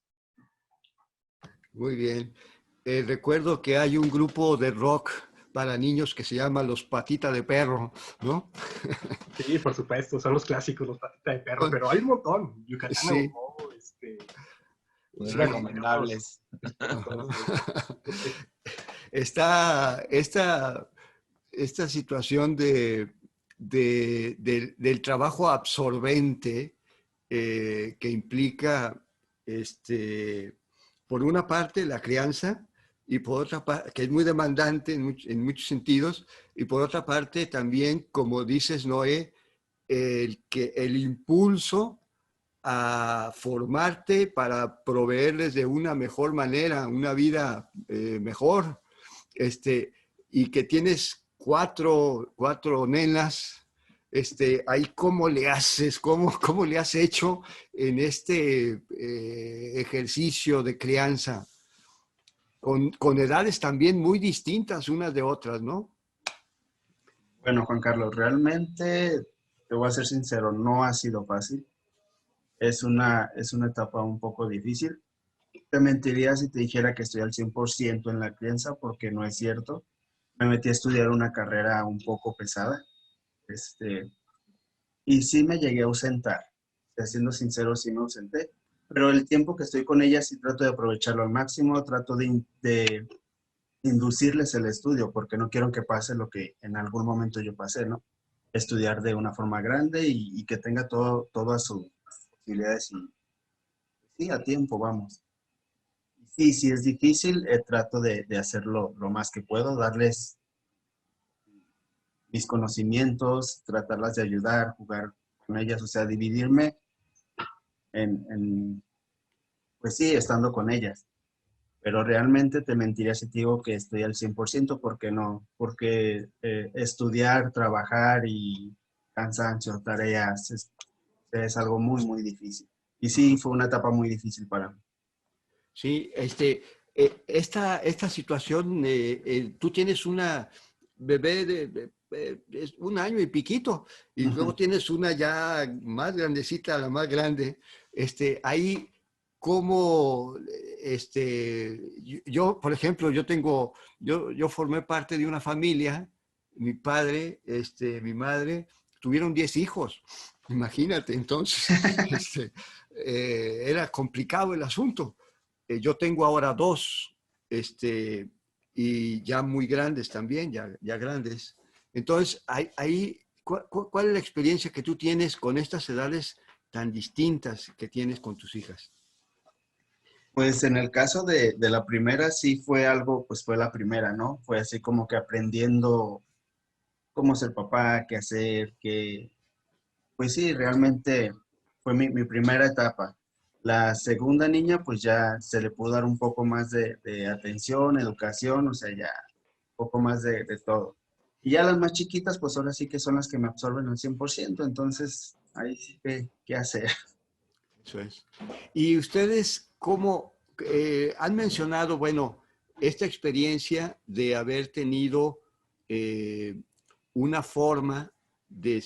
Muy bien. Recuerdo que hay un grupo de rock para niños que se llama Los Patita de Perro, ¿no? Sí, por supuesto, son los clásicos, los Patitas de Perro, pero hay un montón. Yucatán, Sí. Muy Sí. bueno, recomendables. Está esta situación del trabajo absorbente que implica, por una parte, la crianza, y por otra parte, que es muy demandante en muchos sentidos, y por otra parte también, como dices, Noé, el impulso a formarte para proveerles de una mejor manera, una vida mejor, y que tienes cuatro nenas, ahí cómo le haces, cómo le has hecho en este ejercicio de crianza, con edades también muy distintas unas de otras, ¿no? Bueno, Juan Carlos, realmente, te voy a ser sincero, no ha sido fácil. Es una etapa un poco difícil. Te mentiría si te dijera que estoy al 100% en la crianza, porque no es cierto. Me metí a estudiar una carrera un poco pesada, y sí me llegué a ausentar. Siendo sincero, sí me ausenté. Pero el tiempo que estoy con ella sí trato de aprovecharlo al máximo, trato de inducirles el estudio, porque no quiero que pase lo que en algún momento yo pasé, ¿no? Estudiar de una forma grande y que tenga todas sus posibilidades y sí, a tiempo, vamos. Sí, sí es difícil, trato de hacerlo lo más que puedo, darles mis conocimientos, tratarlas de ayudar, jugar con ellas, o sea, dividirme en pues sí, estando con ellas. Pero realmente te mentiría si te digo que estoy al 100% porque no, porque estudiar, trabajar y cansancio, tareas, es algo muy, muy difícil. Y sí, fue una etapa muy difícil para mí. Sí, esta situación, tú tienes una bebé es un año y piquito, y luego tienes una ya más grandecita, la más grande. Ahí, ¿cómo, yo, por ejemplo, yo formé parte de una familia, mi padre, mi madre, tuvieron 10 hijos, imagínate, entonces, era complicado el asunto. Yo tengo ahora dos, y ya muy grandes también, ya grandes. Entonces, ¿cuál es la experiencia que tú tienes con estas edades tan distintas que tienes con tus hijas? Pues en el caso de la primera sí fue algo, pues fue la primera, ¿no? Fue así como que aprendiendo cómo ser papá, qué hacer, pues sí, realmente fue mi primera etapa. La segunda niña, pues ya se le pudo dar un poco más de atención, educación, o sea, ya un poco más de todo. Y ya las más chiquitas, pues ahora sí que son las que me absorben al 100%, entonces ahí sí que, ¿qué hacer? Eso es. ¿Y ustedes cómo han mencionado, bueno, esta experiencia de haber tenido eh, una forma de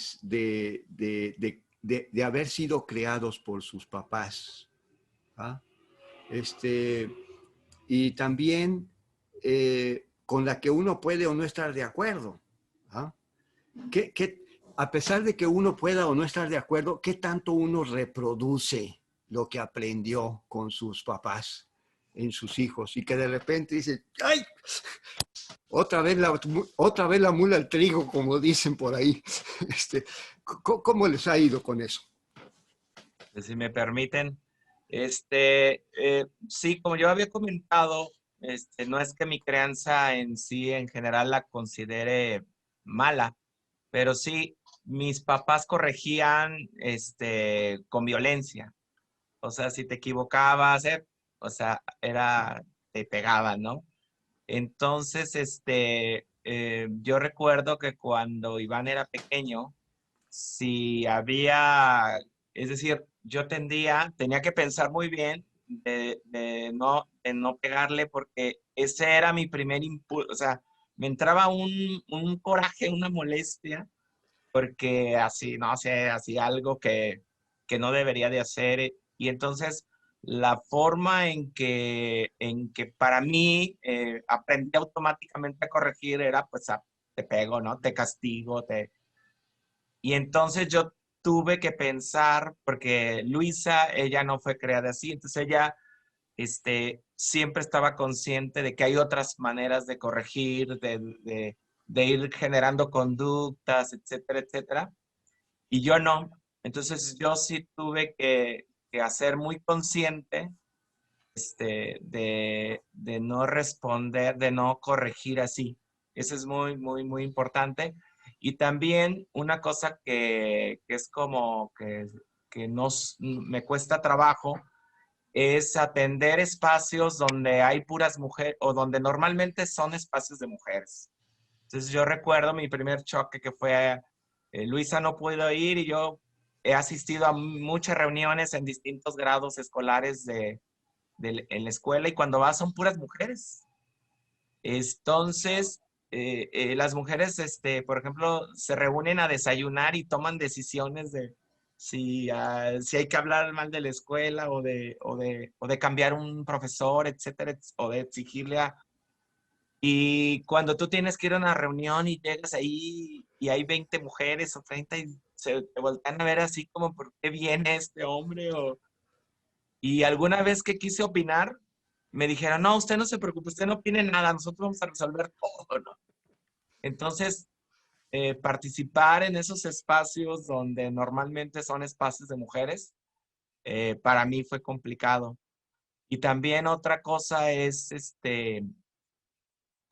haber sido creados por sus papás? ¿Ah? Este, y también con la que uno puede o no estar de acuerdo. ¿Ah? A pesar de que uno pueda o no estar de acuerdo, ¿qué tanto uno reproduce lo que aprendió con sus papás en sus hijos? Y que de repente dice, ¡ay! Otra vez la mula al trigo, como dicen por ahí. ¿Cómo les ha ido con eso? Pues, si me permiten, sí, como yo había comentado, no es que mi crianza en sí, en general, la considere mala, pero sí, mis papás corregían, con violencia. O sea, si te equivocabas, o sea, te pegaban, ¿no? Entonces, yo recuerdo que cuando Iván era pequeño, si había, es decir, tenía que pensar muy bien de no pegarle porque ese era mi primer impulso, o sea, me entraba un coraje, una molestia, porque así, no sé, hacía algo que no debería de hacer. Y entonces la forma en que para mí aprendí automáticamente a corregir era pues te pego, ¿no? Te castigo, y entonces yo tuve que pensar, porque Luisa, ella no fue creada así, entonces ella siempre estaba consciente de que hay otras maneras de corregir, de ir generando conductas, etcétera, etcétera. Y yo no. Entonces yo sí tuve que hacer muy consciente de no responder, de no corregir así. Eso es muy, muy, muy importante. Y también una cosa que es como que me cuesta trabajo es atender espacios donde hay puras mujeres o donde normalmente son espacios de mujeres. Entonces yo recuerdo mi primer choque que fue, Luisa no pudo ir y yo he asistido a muchas reuniones en distintos grados escolares en la escuela y cuando vas son puras mujeres. Entonces, las mujeres, por ejemplo, se reúnen a desayunar y toman decisiones de si hay que hablar mal de la escuela o de cambiar un profesor, etcétera, o de exigirle a... Y cuando tú tienes que ir a una reunión y llegas ahí y hay 20 mujeres o 30 y se te voltean a ver así como, ¿por qué viene este hombre? Y alguna vez que quise opinar, me dijeron, no, usted no se preocupe, usted no opine nada, nosotros vamos a resolver todo, ¿no? Entonces, participar en esos espacios donde normalmente son espacios de mujeres, para mí fue complicado. Y también otra cosa es,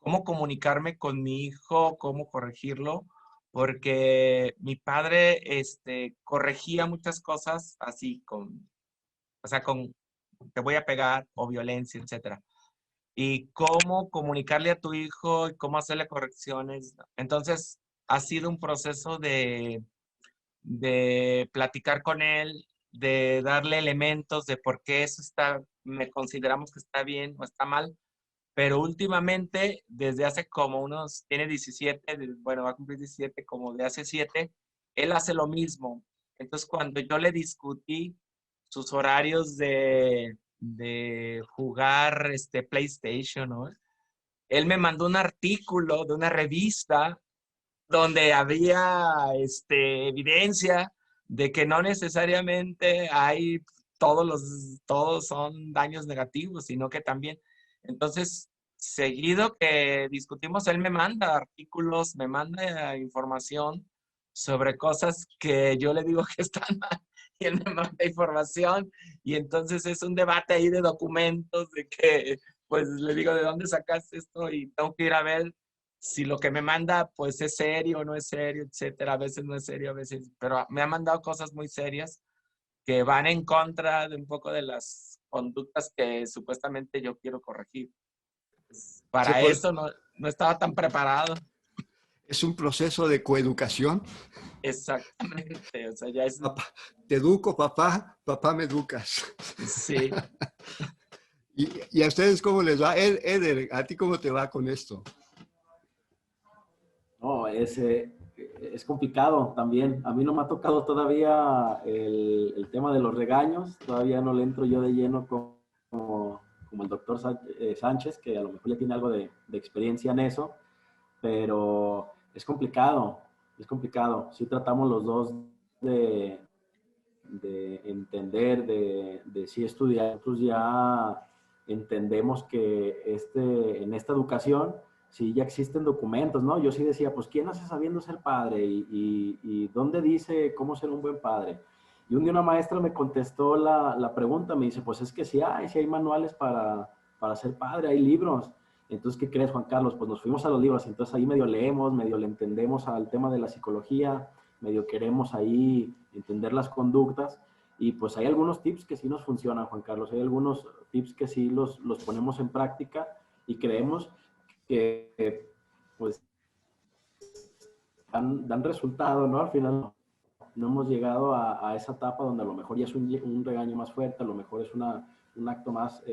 cómo comunicarme con mi hijo, cómo corregirlo, porque mi padre, corregía muchas cosas así o sea, te voy a pegar o violencia, etcétera. Y cómo comunicarle a tu hijo y cómo hacerle correcciones. Entonces, ha sido un proceso de platicar con él, de darle elementos de por qué eso está, me consideramos que está bien o está mal. Pero últimamente, desde hace como tiene 17, bueno, va a cumplir 17, como de hace 7, él hace lo mismo. Entonces, cuando yo le discutí sus horarios de jugar PlayStation, ¿no? Él me mandó un artículo de una revista donde había evidencia de que no necesariamente hay todos son daños negativos, sino que también, entonces, seguido que discutimos, él me manda artículos, me manda información sobre cosas que yo le digo que están mal, y él me manda información, y entonces es un debate ahí de documentos, de que, pues, le digo, ¿de dónde sacaste esto? Y tengo que ir a ver si lo que me manda, pues, es serio o no es serio, etcétera. A veces no es serio, a veces, pero me ha mandado cosas muy serias que van en contra de un poco de las conductas que supuestamente yo quiero corregir. Sí, Para eso no estaba tan preparado. es un proceso de coeducación. Exactamente, o sea, ya es... Papá, te educo, papá, papá me educas. Sí. ¿Y a ustedes cómo les va? Eder, ¿a ti cómo te va con esto? No, es complicado también. A mí no me ha tocado todavía el tema de los regaños. Todavía no le entro yo de lleno como el doctor Sánchez, que a lo mejor ya tiene algo de experiencia en eso, pero es complicado, es complicado. Sí tratamos los dos de entender, de sí estudiar. Nosotros ya entendemos que en esta educación sí ya existen documentos, ¿no? Yo sí decía, pues, ¿quién hace sabiendo ser padre? ¿Y dónde dice cómo ser un buen padre? Y un día una maestra me contestó la pregunta, me dice, pues es que sí hay manuales para ser padre, hay libros. Entonces, ¿qué crees, Juan Carlos? Pues nos fuimos a los libros, entonces ahí medio leemos, medio le entendemos al tema de la psicología, medio queremos ahí entender las conductas, y pues hay algunos tips que sí nos funcionan, Juan Carlos, hay algunos tips que sí los ponemos en práctica y creemos que pues dan resultado, ¿no? Al final no hemos llegado a esa etapa donde a lo mejor ya es un regaño más fuerte, a lo mejor es un acto más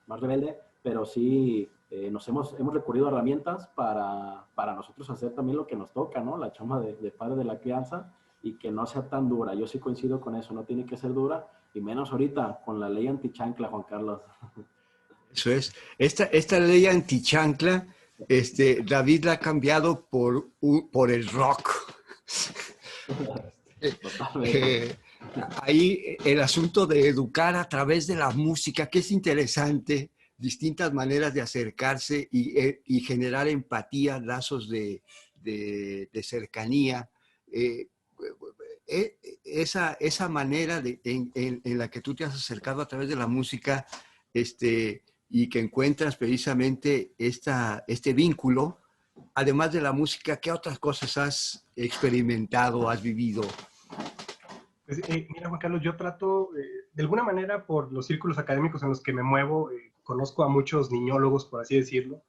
rebelde, pero sí hemos recurrido a herramientas para nosotros hacer también lo que nos toca, ¿no? La chamba de padre de la crianza, y que no sea tan dura. Yo sí coincido con eso, no tiene que ser dura, y menos ahorita con la ley antichancla, Juan Carlos. Eso es. Esta ley antichancla, David la ha cambiado por el rock. Totalmente. Ahí el asunto de educar a través de la música, que es interesante, distintas maneras de acercarse y generar empatía, lazos de cercanía. Esa manera en la que tú te has acercado a través de la música, y que encuentras precisamente este vínculo, además de la música, ¿qué otras cosas has experimentado, has vivido? Pues, mira, Juan Carlos, yo trato, de alguna manera, por los círculos académicos en los que me muevo, conozco a muchos niñólogos, por así decirlo,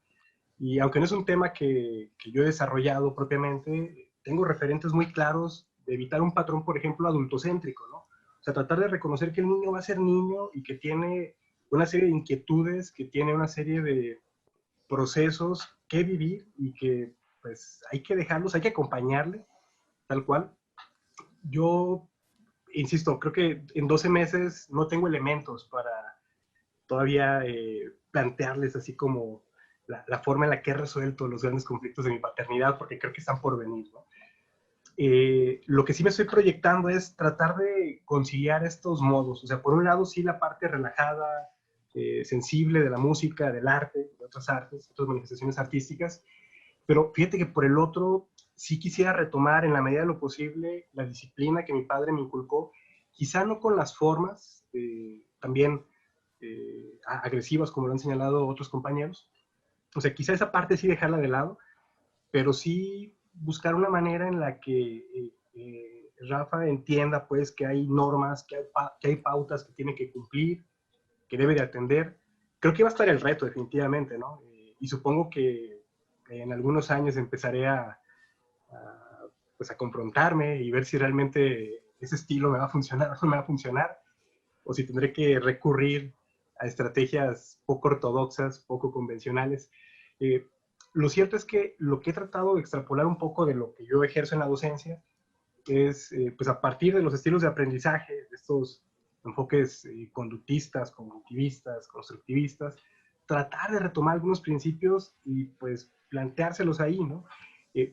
y aunque no es un tema que yo he desarrollado propiamente, tengo referentes muy claros de evitar un patrón, por ejemplo, adultocéntrico, ¿no? O sea, tratar de reconocer que el niño va a ser niño y que tiene una serie de inquietudes, que tiene una serie de procesos que vivir, y que pues hay que dejarlos, hay que acompañarle, tal cual. Yo insisto, creo que en 12 meses no tengo elementos para todavía plantearles así como la forma en la que he resuelto los grandes conflictos de mi paternidad, porque creo que están por venir, ¿no? Lo que sí me estoy proyectando es tratar de conciliar estos modos. O sea, por un lado sí la parte relajada, sensible de la música, del arte, de otras artes, otras manifestaciones artísticas, pero fíjate que por el otro sí quisiera retomar en la medida de lo posible la disciplina que mi padre me inculcó, quizá no con las formas también agresivas como lo han señalado otros compañeros. O sea, quizá esa parte sí dejarla de lado, pero sí buscar una manera en la que Rafa entienda pues que hay normas, que hay pautas que tiene que cumplir, que debe de atender, creo que va a estar el reto definitivamente, ¿no? Y supongo que en algunos años empezaré pues a confrontarme y ver si realmente ese estilo me va a funcionar o no me va a funcionar, o si tendré que recurrir a estrategias poco ortodoxas, poco convencionales. Eh, lo cierto es que lo que he tratado de extrapolar un poco de lo que yo ejerzo en la docencia es, pues a partir de los estilos de aprendizaje, de estos enfoques conductistas, cognitivistas, constructivistas, tratar de retomar algunos principios y pues planteárselos ahí, ¿no?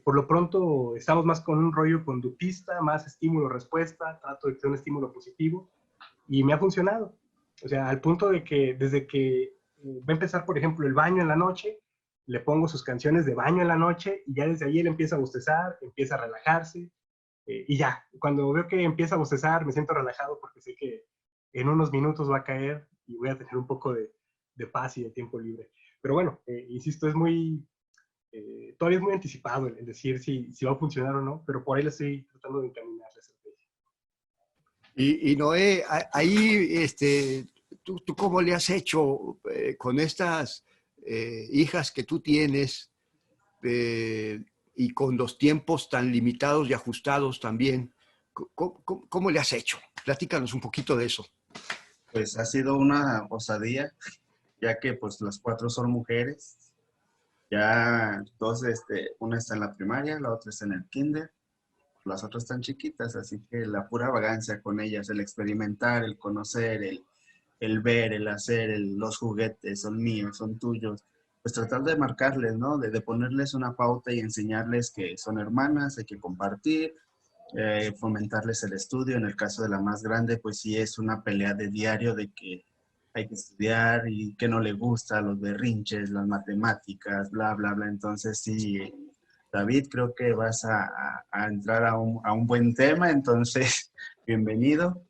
Por lo pronto estamos más con un rollo conductista, más estímulo-respuesta, trato de que sea un estímulo positivo y me ha funcionado. O sea, al punto de que desde que va a empezar, por ejemplo, el baño en la noche, le pongo sus canciones de baño en la noche y ya desde ahí él empieza a bostezar, empieza a relajarse y ya, cuando veo que empieza a bostezar me siento relajado porque sé que en unos minutos va a caer y voy a tener un poco de paz y de tiempo libre. Pero bueno, insisto, es muy, todavía es muy anticipado el decir si va a funcionar o no, pero por ahí le estoy tratando de encaminar la estrategia. Y Noé, ahí, ¿tú cómo le has hecho con estas hijas que tú tienes y con los tiempos tan limitados y ajustados también? ¿Cómo le has hecho? Platícanos un poquito de eso. Pues ha sido una osadía, ya que pues las 4 son mujeres. Ya dos, una está en la primaria, la otra está en el kinder, las otras están chiquitas, así que la pura vagancia con ellas, el experimentar, el conocer, el ver, el hacer, los juguetes son míos, son tuyos, pues tratar de marcarles, ¿no? De ponerles una pauta y enseñarles que son hermanas, hay que compartir, fomentarles el estudio. En el caso de la más grande, pues sí es una pelea de diario de que hay que estudiar y que no le gusta, los berrinches, las matemáticas, bla, bla, bla. Entonces sí, David, creo que vas a entrar a un buen tema, entonces bienvenido.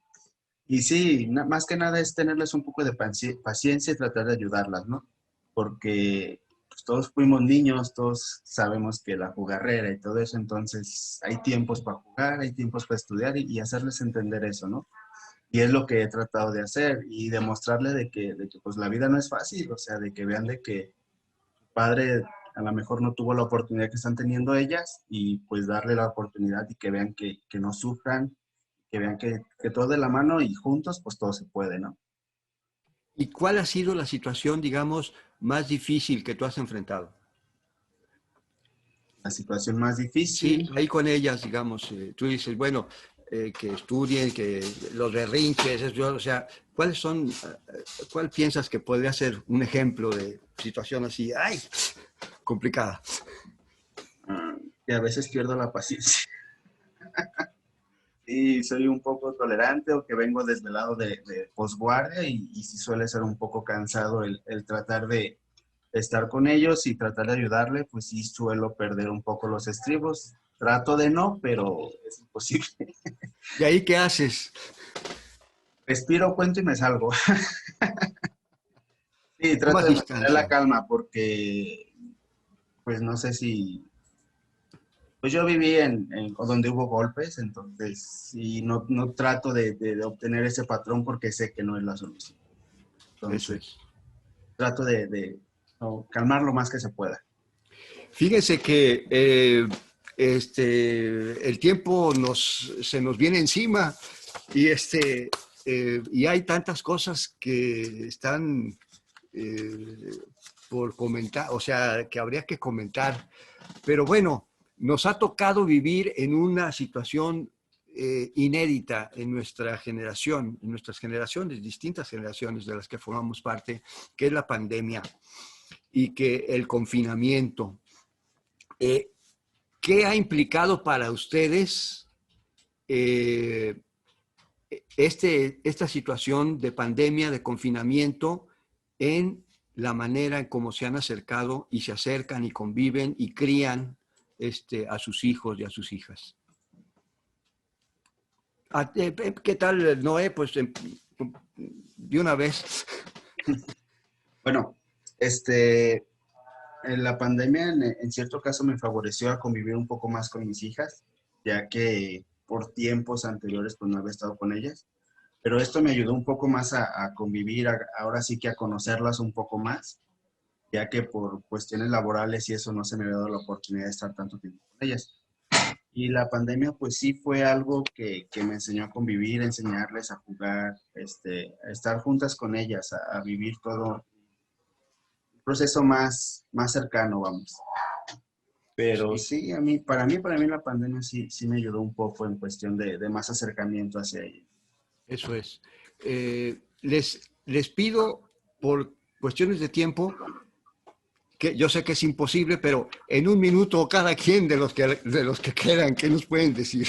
Y sí, más que nada es tenerles un poco de paciencia y tratar de ayudarlas, ¿no? Porque pues, todos fuimos niños, todos sabemos que la jugarrera y todo eso, entonces hay tiempos para jugar, hay tiempos para estudiar y hacerles entender eso, ¿no? Y es lo que he tratado de hacer y demostrarle de que pues la vida no es fácil, o sea, de que vean de que su padre a lo mejor no tuvo la oportunidad que están teniendo ellas y pues darle la oportunidad y que vean que no sufran, que vean que todo de la mano y juntos pues todo se puede, ¿no? ¿Y cuál ha sido la situación, digamos, más difícil que tú has enfrentado? La situación más Sí, difícil, ahí con ellas, digamos, tú dices, bueno, que estudien, que los berrinches, o sea, ¿cuáles son, cuál piensas que podría ser un ejemplo de situación así, ay, complicada? que a veces pierdo la paciencia. Y soy un poco tolerante o que vengo desde el lado de posguardia y sí suele ser un poco cansado el tratar de estar con ellos y tratar de ayudarle, pues sí suelo perder un poco los estribos. Trato de no, pero es imposible. ¿Y ahí qué haces? Respiro, cuento y me salgo. Sí, trato Tomas de mantener la distancia. calma porque, pues no sé si... Pues yo viví en donde hubo golpes, entonces sí, no trato de obtener ese patrón porque sé que no es la solución. Eso Entonces, es. trato de calmar lo más que se pueda. Fíjense que el tiempo se nos viene encima y, y hay tantas cosas que están por comentar, o sea, que habría que comentar. Pero bueno, nos ha tocado vivir en una situación inédita en nuestra generación, en nuestras generaciones, distintas generaciones de las que formamos parte, que es la pandemia y que el confinamiento. ¿Qué ha implicado para ustedes esta situación de pandemia, de confinamiento, en la manera en cómo se han acercado y se acercan y conviven y crían a sus hijos y a sus hijas? ¿Qué tal, Noé? Pues de una vez. Bueno, en la pandemia en cierto caso me favoreció a convivir un poco más con mis hijas, ya que por tiempos anteriores pues no había estado con ellas. Pero esto me ayudó un poco más a convivir, ahora sí que a conocerlas un poco más, ya que por cuestiones laborales y eso no se me había dado la oportunidad de estar tanto tiempo con ellas. Y la pandemia pues sí fue algo que me enseñó a convivir, a enseñarles a jugar, a estar juntas con ellas, a vivir todo un proceso más cercano, vamos. Pero sí, para mí la pandemia sí me ayudó un poco en cuestión de más acercamiento hacia ella. Eso es. Les pido, por cuestiones de tiempo, que yo sé que es imposible, pero en un minuto cada quien de los que quedan, ¿qué nos pueden decir?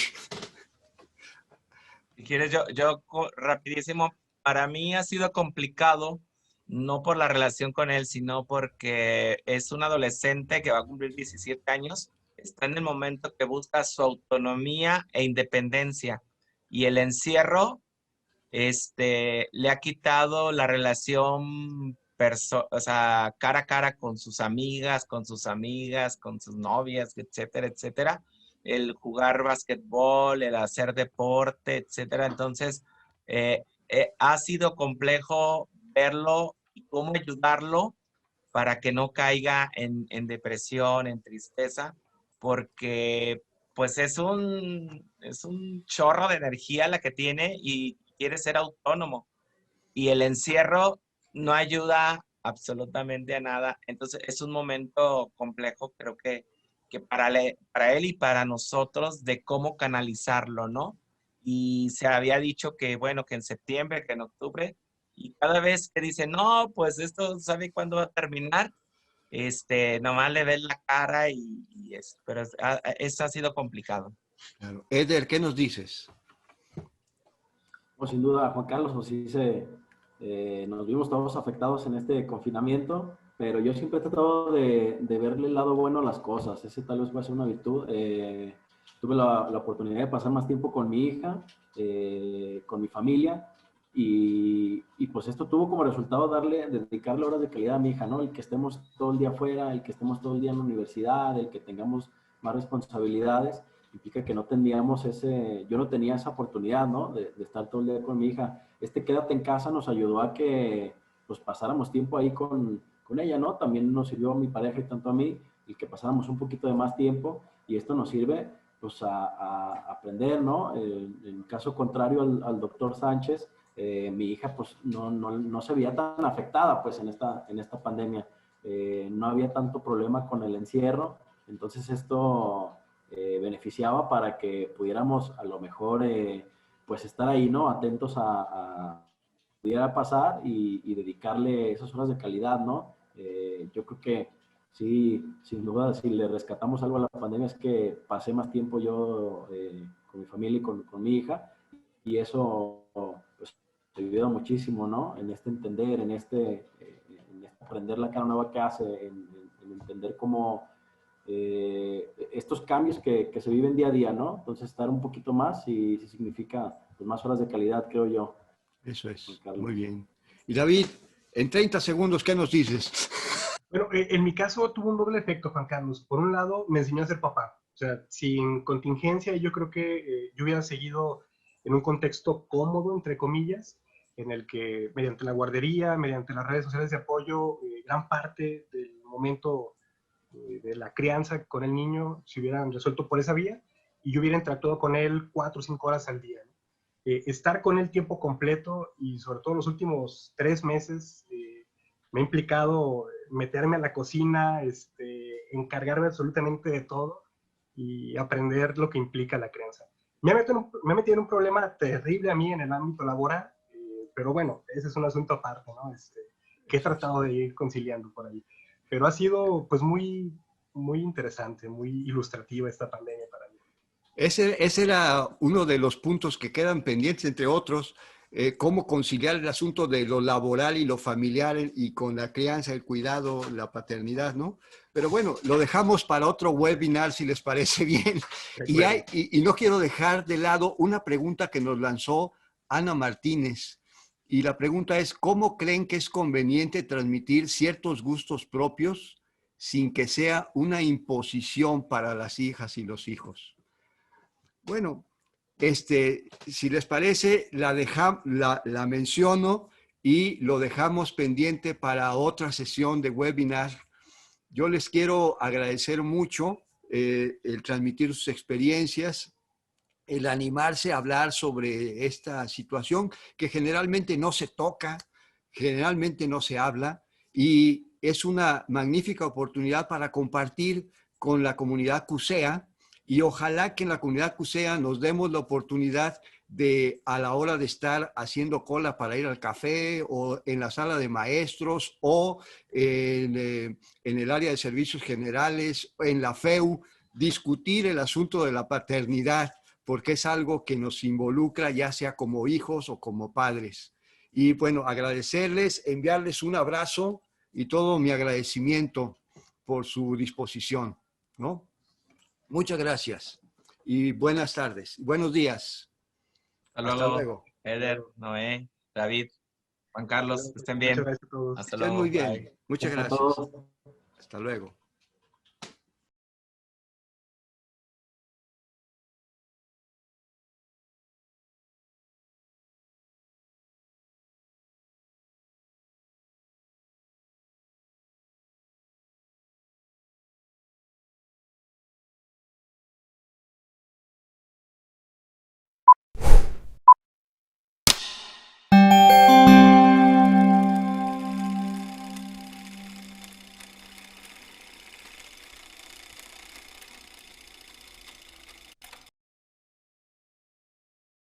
Si quieres, yo rapidísimo, para mí ha sido complicado, no por la relación con él, sino porque es un adolescente que va a cumplir 17 años, está en el momento que busca su autonomía e independencia. Y el encierro, le ha quitado la relación, o sea, cara a cara con sus amigas, con sus novias, etcétera, etcétera. El jugar basquetbol, el hacer deporte, etcétera. Entonces, ha sido complejo verlo y cómo ayudarlo para que no caiga en depresión, en tristeza, porque pues es un chorro de energía la que tiene y quiere ser autónomo. Y el encierro no ayuda absolutamente a nada. Entonces es un momento complejo, creo que para él y para nosotros de cómo canalizarlo, ¿no? Y se había dicho que, bueno, que en septiembre, que en octubre, y cada vez que dice, no, pues esto sabe cuándo va a terminar, nomás le ves la cara pero eso ha sido complicado. Claro. Eder, ¿qué nos dices? Pues sin duda, Juan Carlos, pues sí nos vimos todos afectados en este confinamiento, pero yo siempre he tratado de verle el lado bueno a las cosas. Ese tal vez puede ser una virtud. Tuve la oportunidad de pasar más tiempo con mi hija, con mi familia, y pues esto tuvo como resultado dedicarle horas de calidad a mi hija, ¿no? El que estemos todo el día afuera, el que estemos todo el día en la universidad, el que tengamos más responsabilidades, implica que no teníamos yo no tenía esa oportunidad, ¿no? De estar todo el día con mi hija. Quédate en casa nos ayudó a que pues pasáramos tiempo ahí con ella, ¿no? También nos sirvió a mi pareja y tanto a mí, el que pasáramos un poquito de más tiempo, y esto nos sirve pues a aprender, ¿no? En caso contrario al doctor Sánchez, mi hija pues no se veía tan afectada pues en esta pandemia. No había tanto problema con el encierro, entonces esto beneficiaba para que pudiéramos a lo mejor pues estar ahí, ¿no? Atentos a pudiera pasar y dedicarle esas horas de calidad, ¿no? Yo creo que sí, sin duda, si le rescatamos algo a la pandemia es que pasé más tiempo yo con mi familia y con mi hija, y eso pues te ayuda muchísimo, ¿no? En entender, en aprender la cara nueva que hace, en entender cómo estos cambios que se viven día a día, ¿no? Entonces estar un poquito más y significa pues, más horas de calidad, creo yo. Eso es, muy bien. Y David, en 30 segundos, ¿qué nos dices? Bueno, en mi caso tuvo un doble efecto, Juan Carlos. Por un lado, me enseñó a ser papá. O sea, sin contingencia, yo creo que yo hubiera seguido en un contexto cómodo, entre comillas, en el que mediante la guardería, mediante las redes sociales de apoyo, gran parte del momento de la crianza con el niño se hubieran resuelto por esa vía y yo hubiera interactuado con él 4 o 5 horas al día, ¿no? Estar con él tiempo completo y sobre todo los últimos 3 meses me ha implicado meterme a la cocina, encargarme absolutamente de todo y aprender lo que implica la crianza. Me ha metido en un problema terrible a mí en el ámbito laboral, pero bueno, ese es un asunto aparte, ¿no? Que he tratado de ir conciliando por ahí. Pero ha sido pues muy interesante, muy ilustrativa esta pandemia para mí. Ese era uno de los puntos que quedan pendientes, entre otros, cómo conciliar el asunto de lo laboral y lo familiar y con la crianza, el cuidado, la paternidad, ¿no? Pero bueno, lo dejamos para otro webinar, si les parece bien. Y no quiero dejar de lado una pregunta que nos lanzó Ana Martínez. Y la pregunta es, ¿cómo creen que es conveniente transmitir ciertos gustos propios sin que sea una imposición para las hijas y los hijos? Bueno, si les parece, la menciono y lo dejamos pendiente para otra sesión de webinar. Yo les quiero agradecer mucho el transmitir sus experiencias, el animarse a hablar sobre esta situación que generalmente no se toca, generalmente no se habla, y es una magnífica oportunidad para compartir con la comunidad CUSEA, y ojalá que en la comunidad CUSEA nos demos la oportunidad de, a la hora de estar haciendo cola para ir al café o en la sala de maestros o en el área de servicios generales, en la FEU, discutir el asunto de la paternidad, porque es algo que nos involucra ya sea como hijos o como padres. Y bueno, agradecerles, enviarles un abrazo y todo mi agradecimiento por su disposición, ¿no? Muchas gracias y buenas tardes, buenos días. Hasta luego. Eder, Noé, David, Juan Carlos, que estén bien. Muchas gracias a todos. Hasta Estén luego. muy bien. Bye. Muchas Gracias a gracias. todos. Hasta luego.